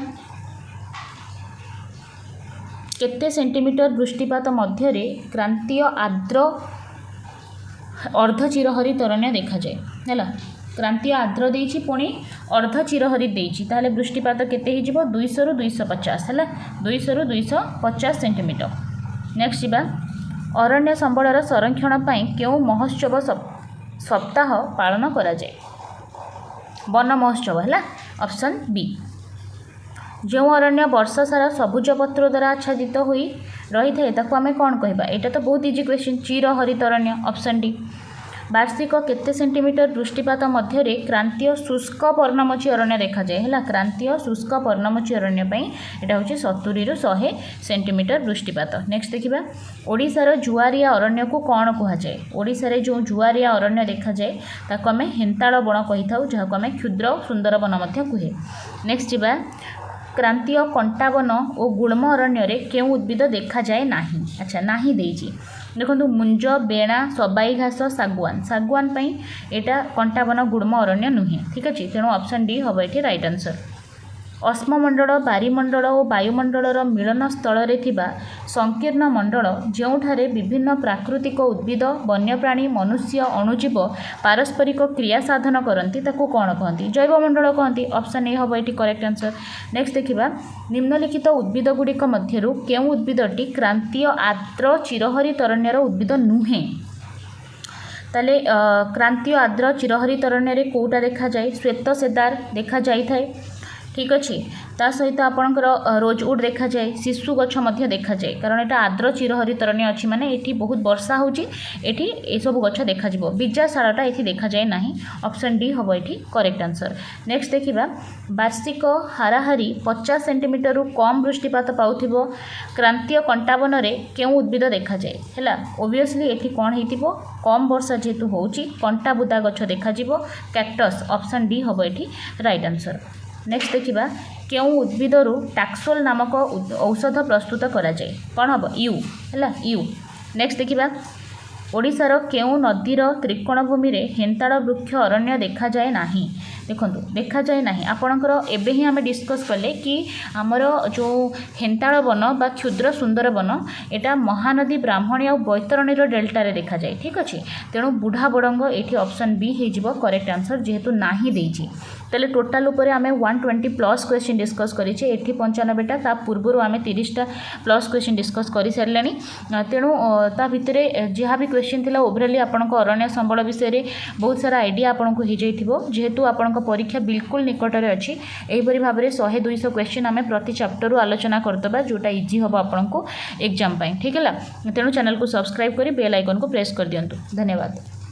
केते सेंटीमीटर वृष्टिपात मध्य क्रांतीय आर्द्र अर्ध चिरहरित अरण्य देखा जाए है क्रांतीय आर्द्र देछि पुणी अर्ध चिरहरित देछि ताले वृष्टिपात केते हिजिबो 200 रु 250 है 200 रु 250 सेंटीमीटर नेक्स्ट जीवा अरण्य संबलर संरक्षण पाई केउ महोत्सव सप्ताह पालन करा जाए वन महोत्सव है ऑप्शन बी जो अरण्य वर्ष सारा सबुज पत्र द्वारा आच्छादित हो रही है आम कौन कहबा यहाँ तो बहुत इजी क्वेश्चन चिर हरित अरण्य ऑप्शन डी वार्षिक केते सेंटीमीटर वृष्टिपात मध्य क्रांतीय शुष्क पर्णमोची अरण्य देखा जाए है क्रांतीय शुष्क पर्णमोची अरण्य यहाँ हूँ 70 रु 100 सेंटीमीटर वृष्टिपात नेक्स्ट देखिबा ओडिशार जुआरिया अरण्य को कौन कहुए ओडिशारे जो जुआरिया अरण्य देखा जाए ताको आम हेंताळ बण कही था जहाँ आम क्षुद्र सुंदर वन कहे नेक्स्ट जीवा क्रांतीय कंटावन और गुल्म अरण्य रे केउ उद्भिद देखा जाए नाही अच्छा नाही देजी देखो मुंज बेणा सबाई घास सागुआन यहाँ कंटावन गुल्म अरण्य नुहे ठीक अच्छे तेणु ऑप्शन डी हम ये राइट आंसर ଅଶ୍ମମଣ୍ଡଳ ବାରିମଣ୍ଡଳ ଓ ବାୟୁମଣ୍ଡଳର ମିଳନ ସ୍ଥଳରେ ଥିବା ସଂକୀର୍ଣ୍ଣ ମଣ୍ଡଳ ଯେଉଁଠାରେ ବିଭିନ୍ନ ପ୍ରାକୃତିକ ଉଦ୍ଭିଦ ବନ୍ୟପ୍ରାଣୀ ମନୁଷ୍ୟ ଅଣୁଜୀବ ପାରସ୍ପରିକ କ୍ରିୟା ସାଧନ କରନ୍ତି ତାକୁ କ'ଣ କହନ୍ତି? ଜୈବମଣ୍ଡଳ କହନ୍ତି। ଅପସନ୍ ଏ ହେବ ଏଠି କରେକ୍ଟ ଆନ୍ସର୍। ନେକ୍ସଟ ଦେଖିବା ନିମ୍ନଲିଖିତ ଉଦ୍ଭିଦ ଗୁଡ଼ିକ ମଧ୍ୟରୁ କେଉଁ ଉଦ୍ଭିଦଟି କ୍ରାନ୍ତୀୟ ଆର୍ଦ୍ର ଚିରହରିତରଣ୍ୟର ଉଦ୍ଭିଦ ନୁହେଁ? ତାହେଲେ କ୍ରାନ୍ତୀୟ ଆର୍ଦ୍ର ଚିରହରିତରଣ୍ୟରେ କେଉଁଟା ଦେଖାଯାଏ? ଶ୍ଵେତ ସେଦାର ଦେଖାଯାଇଥାଏ। ଠିକ୍ ଅଛି। ତା ସହିତ ଆପଣଙ୍କର ରୋଜଉଡ୍ ଦେଖାଯାଏ, ଶିଶୁ ଗଛ ମଧ୍ୟ ଦେଖାଯାଏ, କାରଣ ଏଇଟା ଆର୍ଦ୍ର ଚିରହରିତରଣ୍ୟ ଅଛି ମାନେ ଏଠି ବହୁତ ବର୍ଷା ହେଉଛି, ଏଠି ଏସବୁ ଗଛ ଦେଖାଯିବ। ବିଜାଶାଳଟା ଏଠି ଦେଖାଯାଏ ନାହିଁ। ଅପସନ୍ ଡି ହେବ ଏଠି କରେକ୍ଟ ଆନ୍ସର୍। ନେକ୍ସଟ ଦେଖିବା ବାର୍ଷିକ ହାରାହାରି 50 ସେଣ୍ଟିମିଟରରୁ କମ୍ ବୃଷ୍ଟିପାତ ପାଉଥିବ କ୍ରାନ୍ତୀୟ କଣ୍ଟାବନରେ କେଉଁ ଉଦ୍ଭିଦ ଦେଖାଯାଏ? ହେଲା, ଓବିୟସଲି ଏଠି କ'ଣ ହେଇଥିବ? କମ୍ ବର୍ଷା ଯେହେତୁ ହେଉଛି କଣ୍ଟାବୁଦା ଗଛ ଦେଖାଯିବ, କ୍ୟାକ୍ଟସ୍। ଅପସନ୍ ଡି ହେବ ଏଠି ରାଇଟ୍ ଆନ୍ସର୍। ନେକ୍ସଟ ଦେଖିବା କେଉଁ ଉଦ୍ଭିଦରୁ ଟାକ୍ସୋଲ ନାମକ ଔଷଧ ପ୍ରସ୍ତୁତ କରାଯାଏ? କ'ଣ ହେବ? ୟୁ। ହେଲା, ୟୁ। ନେକ୍ସଟ ଦେଖିବା ଓଡ଼ିଶାର କେଉଁ ନଦୀର ତ୍ରିକୋଣଭୂମିରେ ହେନ୍ତାଳ ବୃକ୍ଷ ଅରଣ୍ୟ ଦେଖାଯାଏ ନାହିଁ? ଦେଖନ୍ତୁ ଦେଖାଯାଏ ନାହିଁ ଆପଣଙ୍କର ଏବେ ହିଁ ଆମେ ଡିସ୍କସ୍ କଲେ କି ଆମର ଯେଉଁ ହେନ୍ତାଳ ବନ ବା କ୍ଷୁଦ୍ର ସୁନ୍ଦର ବନ ଏଇଟା ମହାନଦୀ ବ୍ରାହ୍ମଣୀ ଆଉ ବୈତରଣୀର ଡେଲ୍ଟାରେ ଦେଖାଯାଏ। ଠିକ୍ ଅଛି, ତେଣୁ ବୁଢ଼ା ବଡ଼ଙ୍ଗ ଏଠି ଅପସନ୍ ବି ହେଇଯିବ କରେକ୍ଟ ଆନ୍ସର୍ ଯେହେତୁ ନାହିଁ ଦେଇଛି। ତାହେଲେ ଟୋଟାଲ୍ ଉପରେ ଆମେ 120+ କ୍ୱେଶ୍ଚିନ୍ ଡିସ୍କସ୍ କରିଛେ, ଏଠି 95ଟା, ତା ପୂର୍ବରୁ ଆମେ 30ଟା ପ୍ଲସ୍ କ୍ୱେଶ୍ଚିନ୍ ଡିସ୍କସ୍ କରିସାରିଲାଣି। ତେଣୁ ତା ଭିତରେ ଯାହା ବି କ୍ୱେଶ୍ଚିନ୍ ଥିଲା ଓଭରାଲି ଆପଣଙ୍କ ଅରଣ୍ୟ ସମ୍ବଳ ବିଷୟରେ ବହୁତ ସାରା ଆଇଡ଼ିଆ ଆପଣଙ୍କୁ ହେଇଯାଇଥିବ। ଯେହେତୁ ଆପଣଙ୍କ ପରୀକ୍ଷା ବିଲକୁଲ ନିକଟରେ ଅଛି ଏହିପରି ଭାବରେ 100-200 କ୍ୱେଶ୍ଚିନ୍ ଆମେ ପ୍ରତି ଚାପ୍ଟରରୁ ଆଲୋଚନା କରିଦେବା ଯେଉଁଟା ଇଜି ହେବ ଆପଣଙ୍କୁ ଏକ୍ଜାମ୍ ପାଇଁ। ଠିକ୍ ହେଲା, ତେଣୁ ଚ୍ୟାନେଲକୁ ସବସ୍କ୍ରାଇବ୍ କରି ବେଲ୍ ଆଇକନ୍କୁ ପ୍ରେସ୍ କରିଦିଅନ୍ତୁ। ଧନ୍ୟବାଦ।